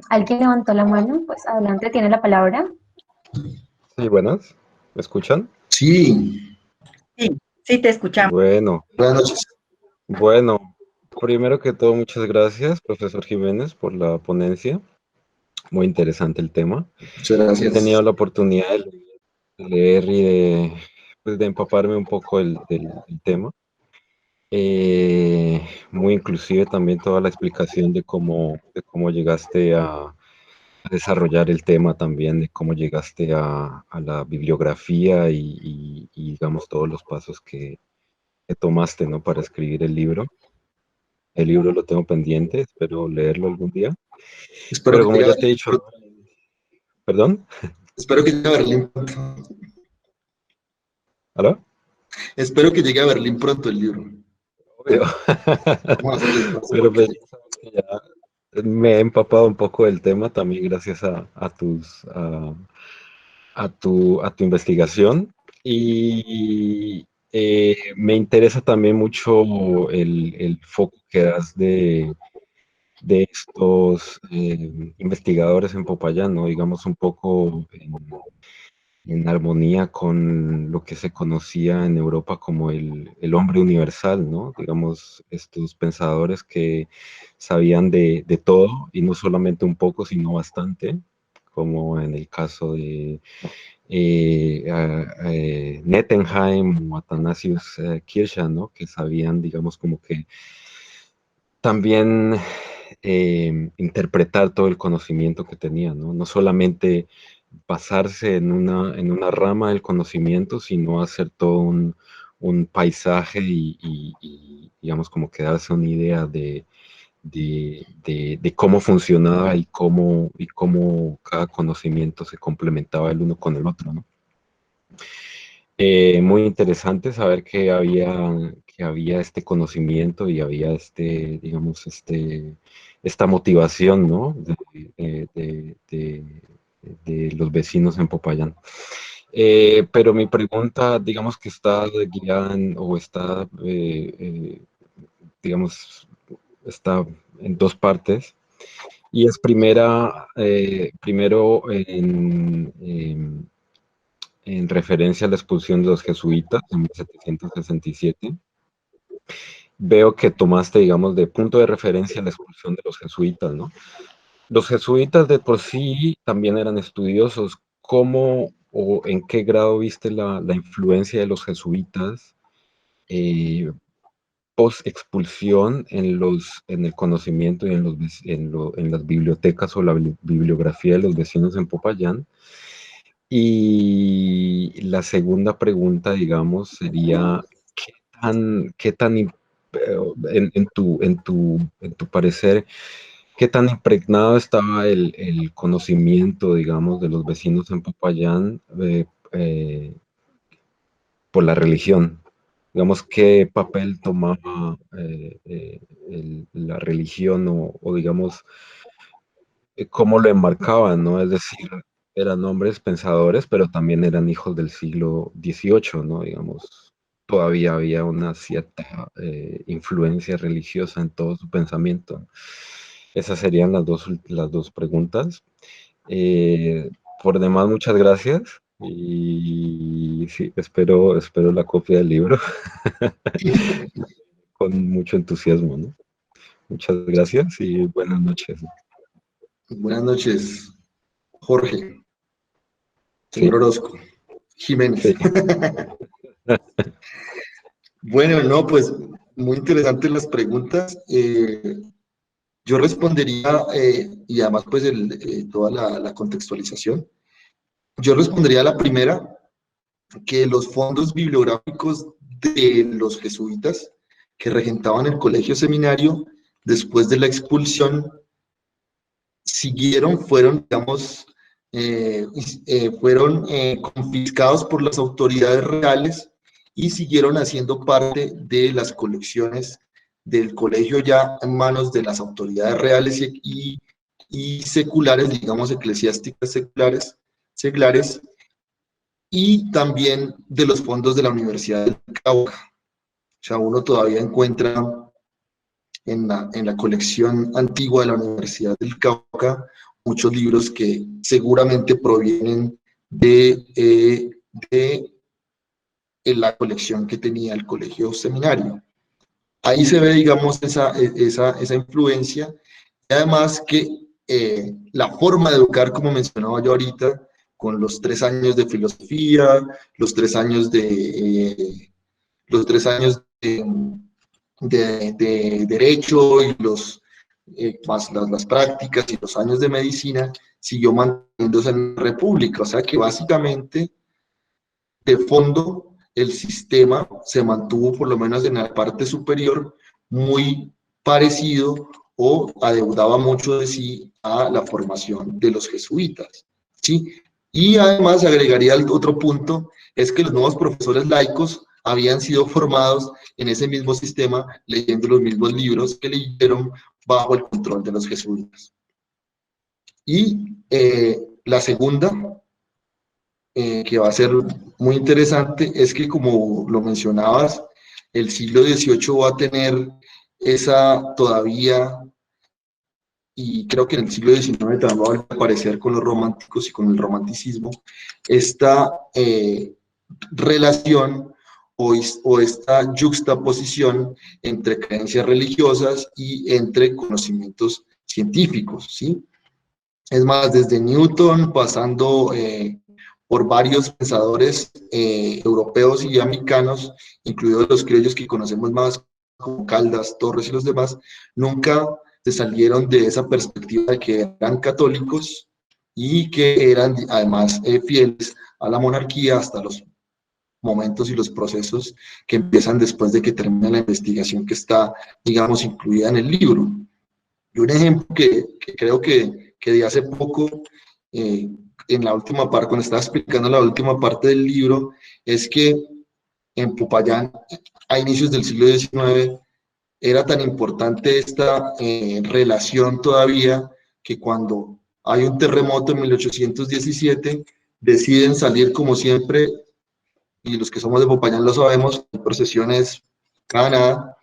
¿Alguien levantó la mano? Pues adelante, tiene la palabra. Sí, buenas. ¿Me escuchan? Sí, Sí, te escuchamos. Bueno, buenas noches. bueno, primero que todo, muchas gracias, profesor Jiménez, por la ponencia. Muy interesante el tema. Muchas He gracias. tenido la oportunidad de leer y pues, de empaparme un poco del tema. Muy inclusive también toda la explicación de cómo llegaste a desarrollar el tema también, de cómo llegaste a la bibliografía y digamos todos los pasos que tomaste, ¿no? Para escribir el libro. El libro lo tengo pendiente, espero leerlo algún día. Espero Pero que como llegue ya te he dicho, ¿perdón? espero que llegue a Berlín pronto. ¿Aló? Espero que llegue a Berlín pronto el libro. Obvio. Vamos a hacer el esfuerzo Pero porque pues ya sabes que ya me he empapado un poco del tema también gracias a tu investigación. Y me interesa también mucho el foco que das de estos investigadores en Popayán, ¿no? Digamos un poco en armonía con lo que se conocía en Europa como el hombre universal, ¿no? Digamos, estos pensadores que sabían de todo y no solamente un poco, sino bastante, como en el caso de Nettenheim o Athanasius Kircher, ¿no? Que sabían, digamos, como que también interpretar todo el conocimiento que tenían, ¿no? No solamente basarse en una rama del conocimiento, sino hacer todo un paisaje y, digamos, como que darse una idea de cómo funcionaba y cómo cada conocimiento se complementaba el uno con el otro, ¿no? Muy interesante saber que había este conocimiento y había digamos, esta motivación, ¿no? De los vecinos en Popayán. Pero mi pregunta, digamos que está guiada o está, digamos, está en dos partes. Y es primero en referencia a la expulsión de los jesuitas en 1767. Veo que tomaste, digamos, de punto de referencia la expulsión de los jesuitas, ¿no? Los jesuitas de por sí también eran estudiosos. ¿Cómo o en qué grado viste la influencia de los jesuitas post-expulsión en el conocimiento y en las bibliotecas o la bibliografía de los vecinos en Popayán? Y la segunda pregunta, digamos, sería, qué tan en tu parecer, qué tan impregnado estaba el conocimiento, digamos, de los vecinos en Popayán por la religión? Digamos, qué papel tomaba la religión o digamos, cómo lo enmarcaban, ¿no? Es decir, eran hombres pensadores, pero también eran hijos del siglo XVIII, ¿no? Digamos, todavía había una cierta influencia religiosa en todo su pensamiento. Esas serían las dos preguntas. Por demás, muchas gracias. Y sí, espero la copia del libro con mucho entusiasmo, ¿no? Muchas gracias y buenas noches. Buenas noches, Jorge, Sí, señor Orozco, Jiménez. sí. Bueno, no, pues muy interesantes las preguntas. Yo respondería, y además pues toda la contextualización, yo respondería a la primera, que los fondos bibliográficos de los jesuitas que regentaban el colegio seminario después de la expulsión fueron, digamos, confiscados por las autoridades reales y siguieron haciendo parte de las colecciones del colegio ya en manos de las autoridades reales y seculares, digamos, eclesiásticas seculares, y también de los fondos de la Universidad del Cauca. O sea, uno todavía encuentra en la colección antigua de la Universidad del Cauca muchos libros que seguramente provienen de la colección que tenía el colegio seminario. Ahí se ve, digamos, esa influencia, y además que la forma de educar, como mencionaba yo ahorita, con los 3 años de filosofía, los 3 años de derecho y más las prácticas y los años de medicina, siguió manteniéndose en la República. O sea que básicamente, de fondo, el sistema se mantuvo, por lo menos en la parte superior, muy parecido o adeudaba mucho de sí a la formación de los jesuitas, ¿sí? Y además agregaría el otro punto, es que los nuevos profesores laicos habían sido formados en ese mismo sistema, leyendo los mismos libros que leyeron bajo el control de los jesuitas. Y la segunda, que va a ser muy interesante, es que, como lo mencionabas, el siglo XVIII va a tener esa todavía, y creo que en el siglo XIX también va a aparecer con los románticos y con el romanticismo, esta relación o esta juxtaposición entre creencias religiosas y entre conocimientos científicos, ¿sí? Es más, desde Newton, pasando por varios pensadores europeos y americanos, incluidos los criollos que conocemos más, como Caldas, Torres y los demás, nunca se salieron de esa perspectiva de que eran católicos y que eran además fieles a la monarquía hasta los momentos y los procesos que empiezan después de que termina la investigación que está, digamos, incluida en el libro. Y un ejemplo que creo que di hace poco, en la última parte, cuando estaba explicando la última parte del libro, es que en Popayán, a inicios del siglo XIX, era tan importante esta relación todavía, que cuando hay un terremoto en 1817, deciden salir como siempre, y los que somos de Popayán lo sabemos, hay procesiones cada nada,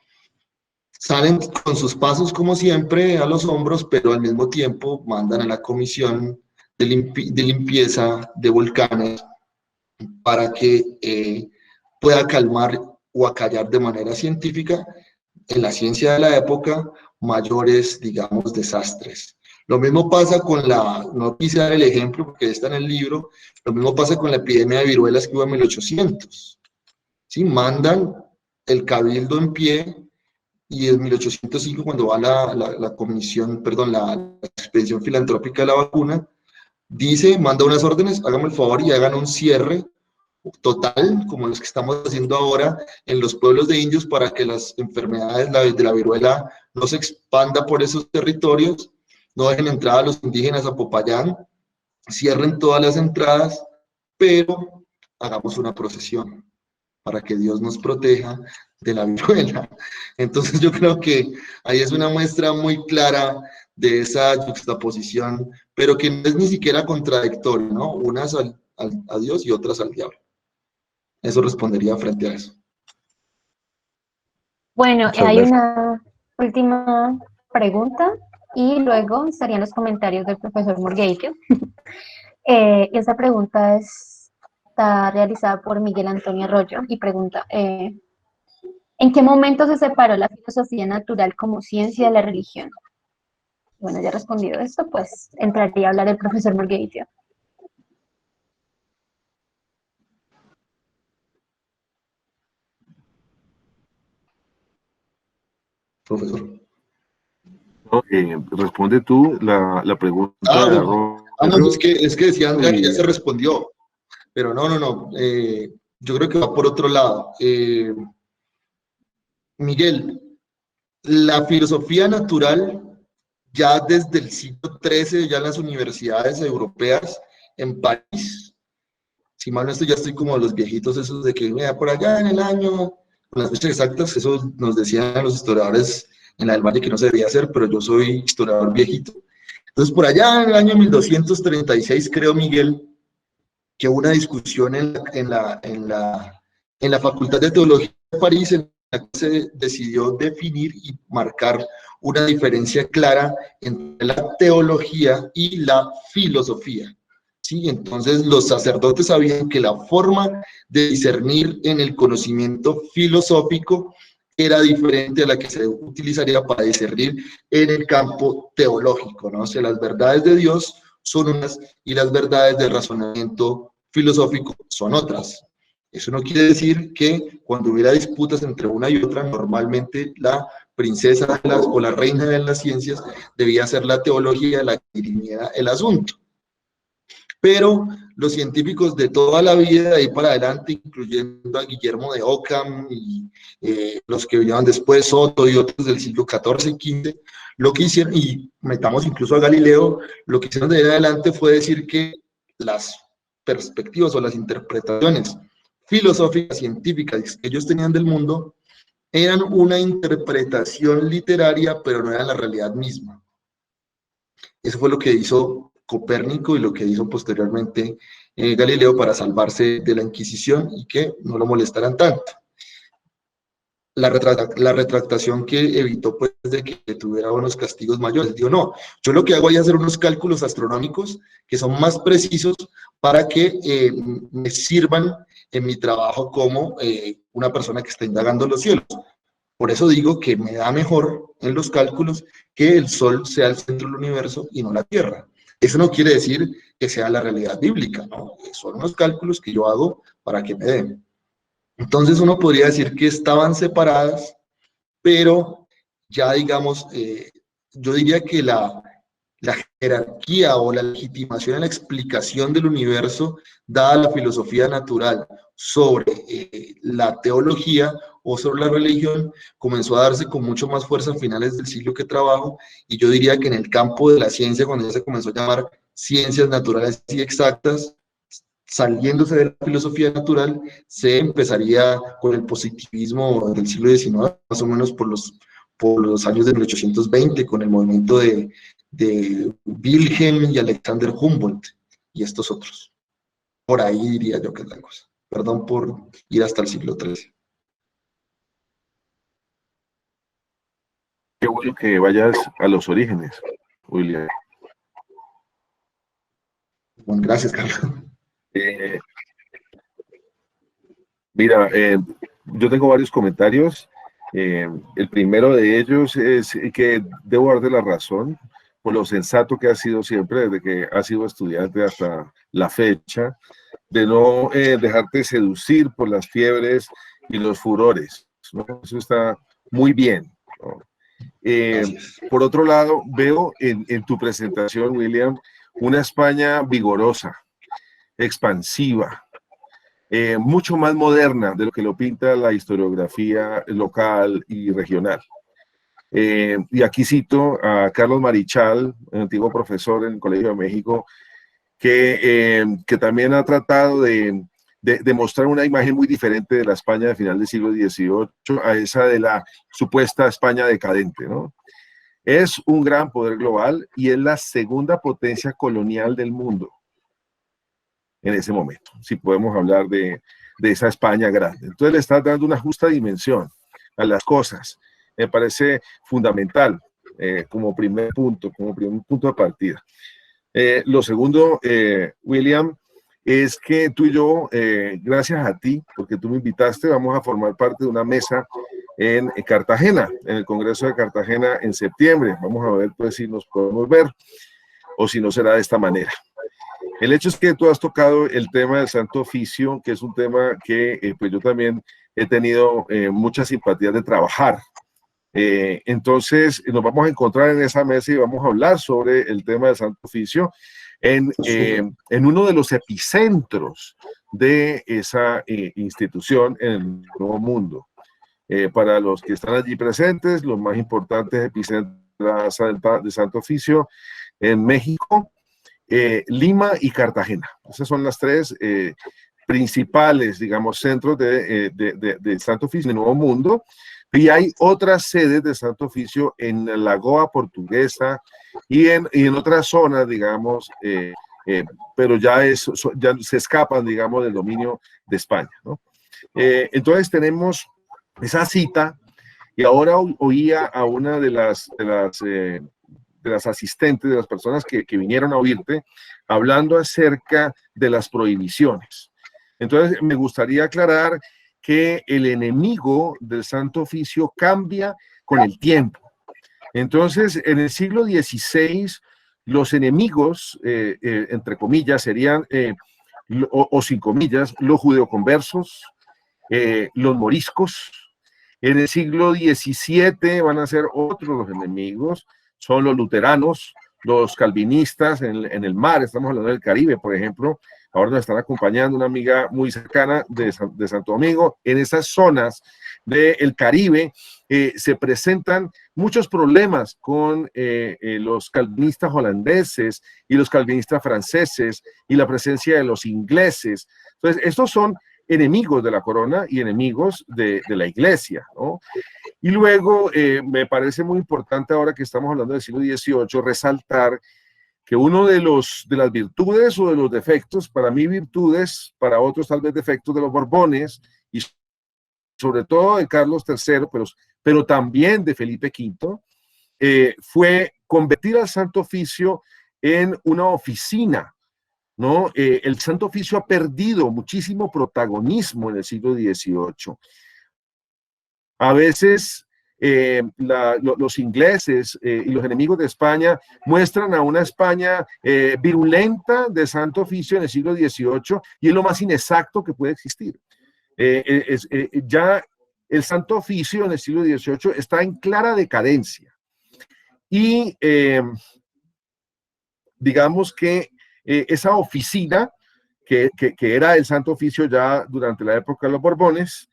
salen con sus pasos como siempre a los hombros, pero al mismo tiempo mandan a la comisión de limpieza de volcanes para que pueda calmar o acallar de manera científica, en la ciencia de la época, mayores, digamos, desastres. Lo mismo pasa con no quise dar el ejemplo porque está en el libro, lo mismo pasa con la epidemia de viruelas que hubo en 1800. ¿Sí? Mandan el cabildo en pie y en 1805, cuando va la comisión, perdón, la expedición filantrópica de la vacuna, manda unas órdenes, háganme el favor y hagan un cierre total, como los que estamos haciendo ahora en los pueblos de indios, para que las enfermedades de la viruela no se expanda por esos territorios, no dejen entrada a los indígenas a Popayán, cierren todas las entradas, pero hagamos una procesión para que Dios nos proteja de la viruela. Entonces yo creo que ahí es una muestra muy clara de esa juxtaposición, pero que no es ni siquiera contradictorio, ¿no? Unas a Dios y otras al diablo. Eso respondería frente a eso. Bueno, Muchas hay gracias. una última pregunta y luego estarían los comentarios del profesor Morgheitio. Y esa pregunta está realizada por Miguel Antonio Arroyo y pregunta, ¿en qué momento se separó la filosofía natural como ciencia de la religión? Bueno, ya respondido esto, pues entraría a hablar el profesor Morgheitio. Profesor. No, responde tú la pregunta de Bueno. No, Arroyo. es que decía Andrea que ya se respondió, pero no. Yo creo que va por otro lado. Miguel, la filosofía natural, ya desde el siglo XIII, ya en las universidades europeas, en París, si mal no estoy, ya estoy como los viejitos esos de que, mira, por allá en el año, con las fechas exactas, eso nos decían los historiadores en la del Valle que no se debía hacer, pero yo soy historiador viejito. Entonces, por allá en el año 1236, creo, Miguel, que hubo una discusión en la Facultad de Teología de París, en la que se decidió definir y marcar una diferencia clara entre la teología y la filosofía. ¿Sí? Entonces los sacerdotes sabían que la forma de discernir en el conocimiento filosófico era diferente a la que se utilizaría para discernir en el campo teológico, ¿no? O sea, las verdades de Dios son unas y las verdades del razonamiento filosófico son otras. Eso no quiere decir que cuando hubiera disputas entre una y otra, normalmente la princesa o la reina de las ciencias debía ser la teología la que dirimiera el asunto. Pero los científicos de toda la vida, de ahí para adelante, incluyendo a Guillermo de Ockham y los que vinieron después, Soto y otros del siglo XIV y XV, lo que hicieron, y metamos incluso a Galileo, lo que hicieron de ahí adelante fue decir que las perspectivas o las interpretaciones filosóficas, científicas que ellos tenían del mundo eran una interpretación literaria, pero no era la realidad misma. Eso fue lo que hizo Copérnico y lo que hizo posteriormente Galileo para salvarse de la Inquisición y que no lo molestaran tanto. La retractación que evitó pues de que tuviera unos castigos mayores. Digo, no, yo lo que hago es hacer unos cálculos astronómicos que son más precisos para que me sirvan en mi trabajo como una persona que está indagando los cielos. Por eso digo que me da mejor en los cálculos que el Sol sea el centro del universo y no la Tierra. Eso no quiere decir que sea la realidad bíblica, ¿no? Son unos cálculos que yo hago para que me den. Entonces uno podría decir que estaban separadas, pero ya digamos, yo diría que la jerarquía o la legitimación en la explicación del universo dada la filosofía natural sobre la teología o sobre la religión comenzó a darse con mucho más fuerza a finales del siglo que trabajo, y yo diría que en el campo de la ciencia, cuando ya se comenzó a llamar ciencias naturales y exactas, saliéndose de la filosofía natural, se empezaría con el positivismo del siglo XIX, más o menos por los años de 1820, con el movimiento de Wilhelm y Alexander Humboldt y estos otros. Por ahí diría yo que es la cosa. Perdón por ir hasta el siglo XIII. Qué bueno que vayas a los orígenes, William. Bueno, gracias, Carlos. Eh, Mira, yo tengo varios comentarios. El primero de ellos es que debo darte la razón por lo sensato que ha sido siempre desde que has sido estudiante hasta la fecha, de no dejarte seducir por las fiebres y los furores, ¿no? Eso está muy bien, ¿no? Gracias. Por otro lado, veo en tu presentación, William, una España vigorosa, expansiva, mucho más moderna de lo que lo pinta la historiografía local y regional. Y aquí cito a Carlos Marichal, antiguo profesor en el Colegio de México, que también ha tratado de mostrar una imagen muy diferente de la España de final del siglo XVIII a esa de la supuesta España decadente, ¿no? Es un gran poder global y es la segunda potencia colonial del mundo en ese momento, si podemos hablar de esa España grande. Entonces le estás dando una justa dimensión a las cosas. Me parece fundamental como primer punto de partida. Lo segundo, William, es que tú y yo, gracias a ti, porque tú me invitaste, vamos a formar parte de una mesa en Cartagena, en el Congreso de Cartagena en septiembre. Vamos a ver pues si nos podemos ver o si no será de esta manera. El hecho es que tú has tocado el tema del Santo Oficio, que es un tema que pues yo también he tenido mucha simpatía de trabajar. Entonces nos vamos a encontrar en esa mesa y vamos a hablar sobre el tema del Santo Oficio en uno de los epicentros de esa institución en el Nuevo Mundo. Para los que están allí presentes, los más importantes epicentros de Santo Oficio en México, Lima y Cartagena. Esas son las tres principales, digamos, centros de Santo Oficio en el Nuevo Mundo. Y hay otras sedes de Santo Oficio en la Goa portuguesa y en otras zonas, digamos, pero ya se escapan, digamos, del dominio de España, ¿no? Entonces tenemos esa cita y ahora oía a una de las asistentes, de las personas que vinieron a oírte, hablando acerca de las prohibiciones. Entonces, me gustaría aclarar que el enemigo del Santo Oficio cambia con el tiempo. Entonces, en el siglo XVI, los enemigos, entre comillas, serían, o sin comillas, los judeoconversos, los moriscos. En el siglo XVII van a ser otros los enemigos, son los luteranos, los calvinistas en el mar, estamos hablando del Caribe, por ejemplo. Ahora nos están acompañando una amiga muy cercana de Santo Domingo. En esas zonas del Caribe se presentan muchos problemas con los calvinistas holandeses y los calvinistas franceses y la presencia de los ingleses. Entonces, estos son enemigos de la corona y enemigos de la iglesia, ¿no? Y luego me parece muy importante, ahora que estamos hablando del siglo XVIII, resaltar que uno de las virtudes o de los defectos, para mí virtudes, para otros tal vez defectos de los Borbones, y sobre todo de Carlos III, pero también de Felipe V, fue convertir al Santo Oficio en una oficina, ¿no? El Santo Oficio ha perdido muchísimo protagonismo en el siglo XVIII. A veces los ingleses y los enemigos de España muestran a una España virulenta de Santo Oficio en el siglo XVIII y es lo más inexacto que puede existir. Ya el Santo Oficio en el siglo XVIII está en clara decadencia y digamos que esa oficina que era el Santo Oficio ya durante la época de los Borbones,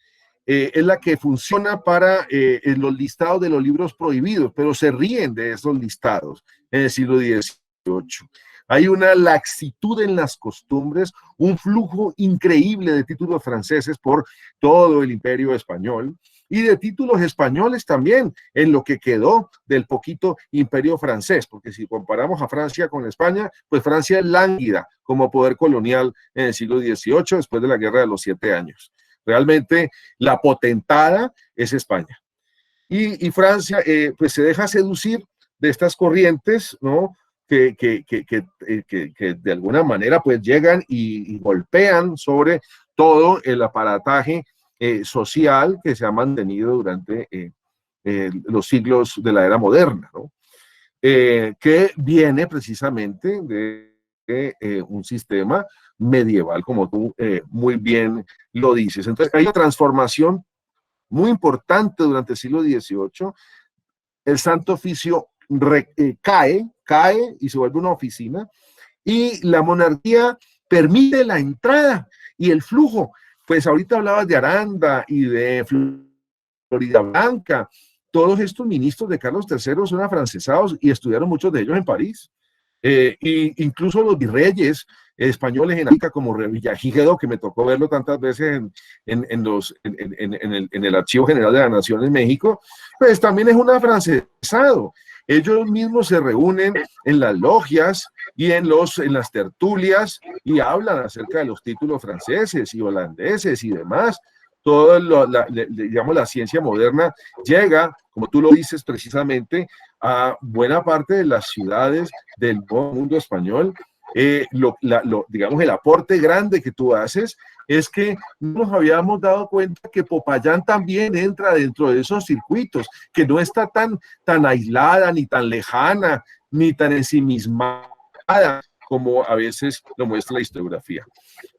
es la que funciona para los listados de los libros prohibidos, pero se ríen de esos listados en el siglo XVIII. Hay una laxitud en las costumbres, un flujo increíble de títulos franceses por todo el imperio español, y de títulos españoles también, en lo que quedó del poquito imperio francés, porque si comparamos a Francia con España, pues Francia es lánguida como poder colonial en el siglo XVIII, después de la Guerra de los 7 años. Realmente la potentada es España. Y Francia pues se deja seducir de estas corrientes, ¿no? Que de alguna manera pues llegan y golpean sobre todo el aparataje social que se ha mantenido durante los siglos de la era moderna, ¿no? Que viene precisamente de un sistema medieval, como tú muy bien lo dices. Entonces hay una transformación muy importante durante el siglo XVIII. El Santo Oficio cae y se vuelve una oficina, y la monarquía permite la entrada y el flujo. Pues ahorita hablabas de Aranda y de Florida Blanca. Todos estos ministros de Carlos III son afrancesados y estudiaron muchos de ellos en París. Y incluso los virreyes españoles en América, como Revillagigedo, que me tocó verlo tantas veces en el Archivo General de la Nación en México, pues también es un afrancesado. Ellos mismos se reúnen en las logias y en las tertulias y hablan acerca de los títulos franceses y holandeses y demás. Digamos, la ciencia moderna llega, como tú lo dices precisamente, a buena parte de las ciudades del mundo español. Digamos, el aporte grande que tú haces es que no nos habíamos dado cuenta que Popayán también entra dentro de esos circuitos, que no está tan aislada, ni tan lejana, ni tan ensimismada como a veces lo muestra la historiografía.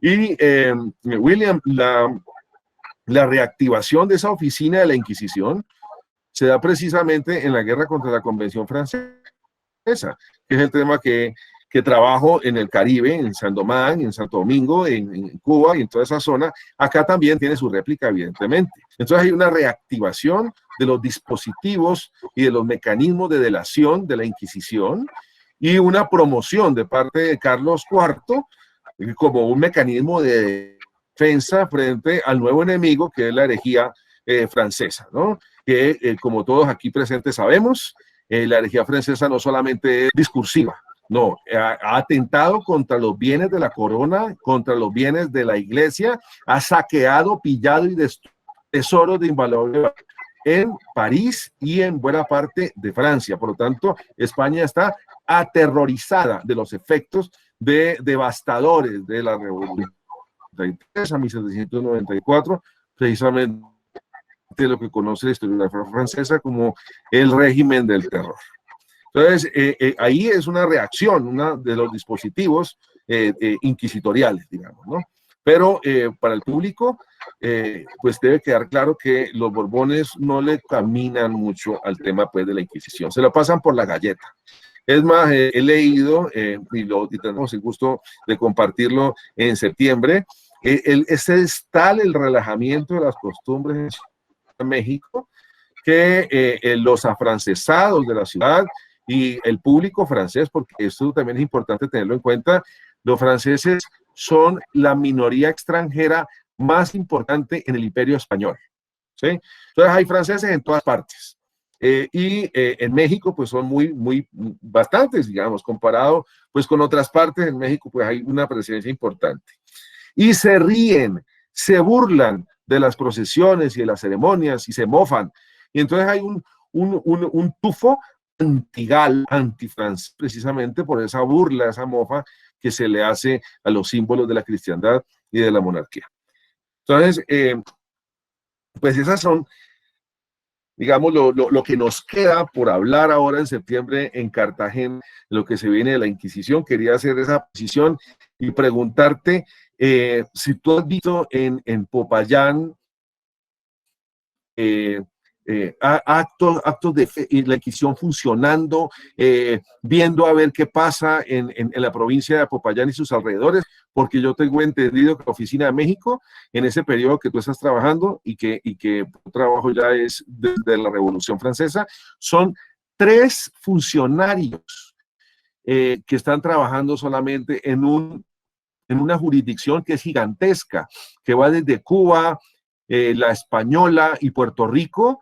Y William, la reactivación de esa oficina de la Inquisición se da precisamente en la guerra contra la Convención Francesa, que es el tema que trabajo en el Caribe, en San Domán, en Santo Domingo, en Cuba y en toda esa zona. Acá también tiene su réplica, evidentemente. Entonces hay una reactivación de los dispositivos y de los mecanismos de delación de la Inquisición y una promoción de parte de Carlos IV como un mecanismo de defensa frente al nuevo enemigo, que es la herejía francesa, ¿no? Que como todos aquí presentes sabemos, la herejía francesa no solamente es discursiva, no, ha atentado contra los bienes de la corona, contra los bienes de la iglesia, ha saqueado, pillado y destruido tesoros de invaluable valor en París y en buena parte de Francia. Por lo tanto, España está aterrorizada de los efectos devastadores de la Revolución a 1794, precisamente lo que conoce la historiografía francesa como el régimen del terror. Entonces, ahí es una reacción, uno de los dispositivos inquisitoriales, digamos, ¿no? Pero para el público, pues debe quedar claro que los Borbones no le caminan mucho al tema, pues, de la Inquisición. Se lo pasan por la galleta. Es más, he leído, y tenemos el gusto de compartirlo en septiembre, es tal el relajamiento de las costumbres en México que los afrancesados de la ciudad y el público francés, porque esto también es importante tenerlo en cuenta, los franceses son la minoría extranjera más importante en el Imperio Español, ¿sí? Entonces hay franceses en todas partes. En México pues son bastantes, digamos, comparado pues con otras partes. En México pues hay una presencia importante. Y se ríen, se burlan de las procesiones y de las ceremonias y se mofan. Y entonces hay un tufo antifrancés, precisamente por esa burla, esa mofa que se le hace a los símbolos de la cristiandad y de la monarquía. Entonces, pues esas son, digamos, lo que nos queda por hablar ahora en septiembre en Cartagena, lo que se viene de la Inquisición. Quería hacer esa posición y preguntarte si tú has visto en Popayán actos de la Inquisición funcionando, viendo a ver qué pasa en la provincia de Popayán y sus alrededores, porque yo tengo entendido que la Oficina de México, en ese periodo que tú estás trabajando y que tu trabajo ya es desde la Revolución Francesa, son 3 funcionarios que están trabajando solamente en una jurisdicción que es gigantesca, que va desde Cuba, la española y Puerto Rico,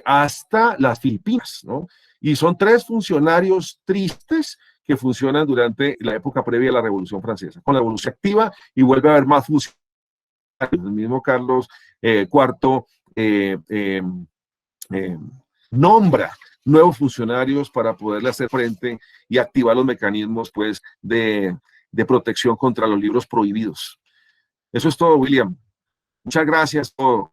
hasta las Filipinas, ¿no? Y son 3 funcionarios tristes que funcionan durante la época previa a la Revolución Francesa. Con la Revolución activa y vuelve a haber más funcionarios. El mismo Carlos IV nombra nuevos funcionarios para poderle hacer frente y activar los mecanismos, pues, de protección contra los libros prohibidos. Eso es todo, William. Muchas gracias por...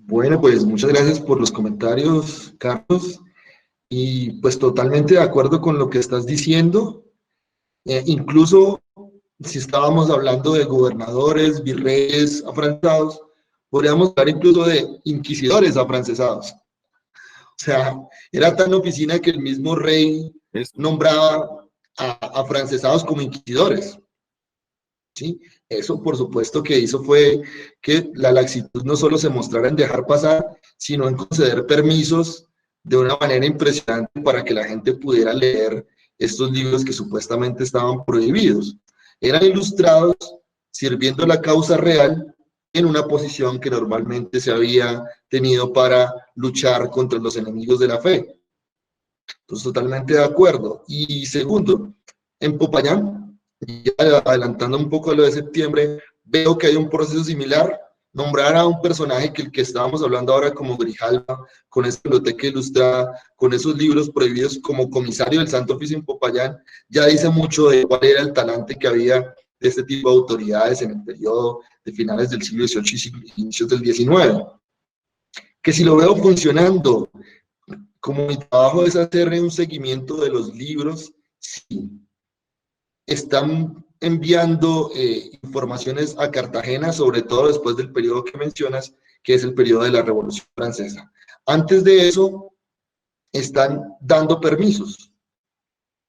Bueno, pues muchas gracias por los comentarios, Carlos. Y pues totalmente de acuerdo con lo que estás diciendo. Incluso si estábamos hablando de gobernadores, virreyes afrancesados, podríamos hablar incluso de inquisidores afrancesados. O sea, era tan oficina que el mismo rey nombraba a afrancesados como inquisidores. ¿Sí? Eso, por supuesto, que hizo fue que la laxitud no solo se mostrara en dejar pasar, sino en conceder permisos de una manera impresionante para que la gente pudiera leer estos libros que supuestamente estaban prohibidos. Eran ilustrados sirviendo la causa real en una posición que normalmente se había tenido para luchar contra los enemigos de la fe. Entonces, totalmente de acuerdo. Y segundo, en Popayán, ya adelantando un poco a lo de septiembre, veo que hay un proceso similar. Nombrar a un personaje que el que estábamos hablando ahora como Grijalva, con esta biblioteca ilustrada, con esos libros prohibidos como comisario del Santo Oficio en Popayán, ya dice mucho de cuál era el talante que había de este tipo de autoridades en el periodo de finales del siglo XVIII y inicios del XIX. Que si lo veo funcionando, como mi trabajo es hacer un seguimiento de los libros, sí. Están enviando informaciones a Cartagena, sobre todo después del periodo que mencionas, que es el periodo de la Revolución Francesa. Antes de eso, están dando permisos.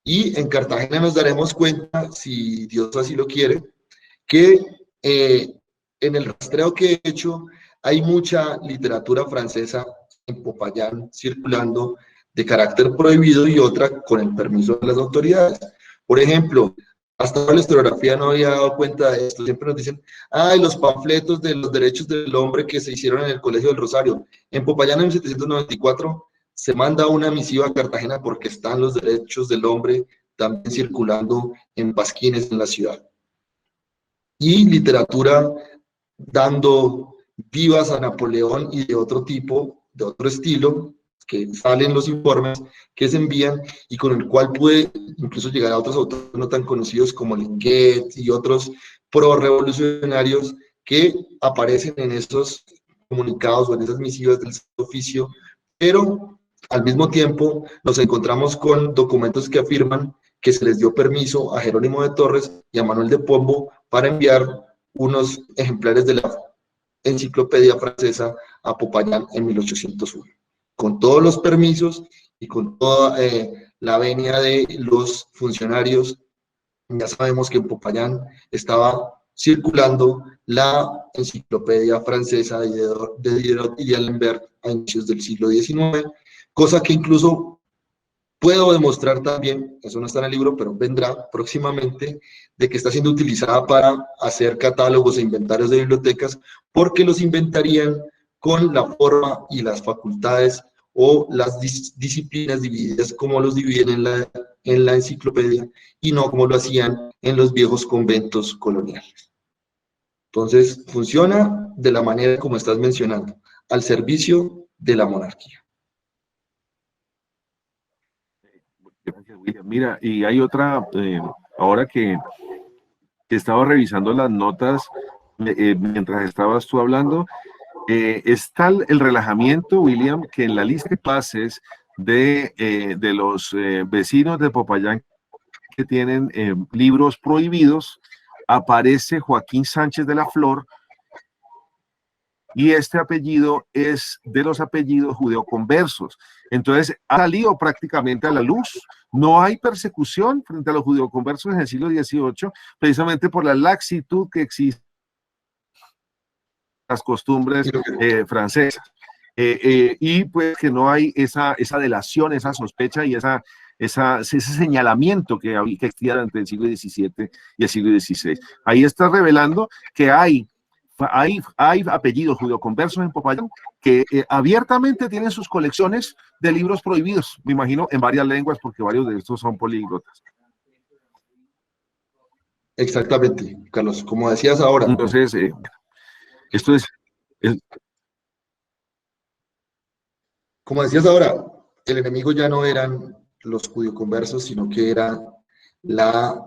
Y en Cartagena nos daremos cuenta, si Dios así lo quiere, que en el rastreo que he hecho hay mucha literatura francesa en Popayán circulando de carácter prohibido y otra con el permiso de las autoridades. Por ejemplo, hasta ahora la historiografía no había dado cuenta de esto. Siempre nos dicen, los panfletos de los derechos del hombre que se hicieron en el Colegio del Rosario. En Popayán en 1794 se manda una misiva a Cartagena porque están los derechos del hombre también circulando en pasquines en la ciudad. Y literatura dando vivas a Napoleón y de otro tipo, de otro estilo, que salen los informes que se envían y con el cual puede incluso llegar a otros autores no tan conocidos como Linguet y otros pro-revolucionarios que aparecen en estos comunicados o en esas misivas del oficio, pero al mismo tiempo nos encontramos con documentos que afirman que se les dio permiso a Jerónimo de Torres y a Manuel de Pombo para enviar unos ejemplares de la enciclopedia francesa a Popayán en 1801, con todos los permisos y con toda la venia de los funcionarios. Ya sabemos que en Popayán estaba circulando la enciclopedia francesa de Diderot y de D'Alembert a inicios del siglo XIX, cosa que incluso puedo demostrar también, eso no está en el libro, pero vendrá próximamente, de que está siendo utilizada para hacer catálogos e inventarios de bibliotecas, porque los inventarían con la forma y las facultades o las disciplinas divididas como los dividen en la enciclopedia y no como lo hacían en los viejos conventos coloniales. Entonces, funciona de la manera como estás mencionando, al servicio de la monarquía. Gracias, William. Mira, y hay otra, ahora que estaba revisando las notas mientras estabas tú hablando, es tal el relajamiento, William, que en la lista de pases de los vecinos de Popayán que tienen libros prohibidos, aparece Joaquín Sánchez de la Flor, y este apellido es de los apellidos judeoconversos. Entonces, ha salido prácticamente a la luz. No hay persecución frente a los judeoconversos en el siglo XVIII, precisamente por la laxitud que existe en las costumbres francesas. Y pues que no hay esa delación, esa sospecha y esa ese señalamiento que existía durante el siglo XVII y el siglo XVI. Ahí está revelando que hay apellidos judeoconversos en Popayán que abiertamente tienen sus colecciones de libros prohibidos, me imagino, en varias lenguas, porque varios de estos son políglotas. Exactamente, Carlos, como decías ahora. Entonces, esto es... Como decías ahora, el enemigo ya no eran los judioconversos, sino que era la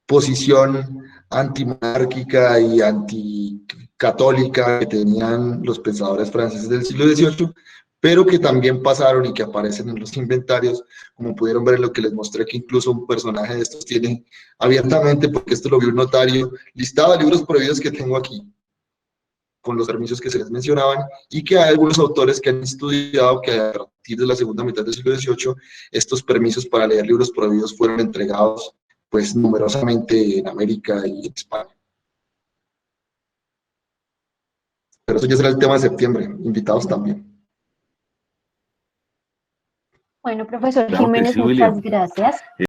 posición antimonárquica y anticatólica que tenían los pensadores franceses del siglo XVIII, pero que también pasaron y que aparecen en los inventarios, como pudieron ver en lo que les mostré, que incluso un personaje de estos tiene abiertamente, porque esto lo vio un notario, listado de libros prohibidos que tengo aquí, con los permisos que se les mencionaban, y que hay algunos autores que han estudiado que a partir de la segunda mitad del siglo XVIII, estos permisos para leer libros prohibidos fueron entregados pues numerosamente en América y en España. Pero eso ya será el tema de septiembre, invitados también. Bueno, profesor Claro que Jiménez, sí, William. muchas gracias.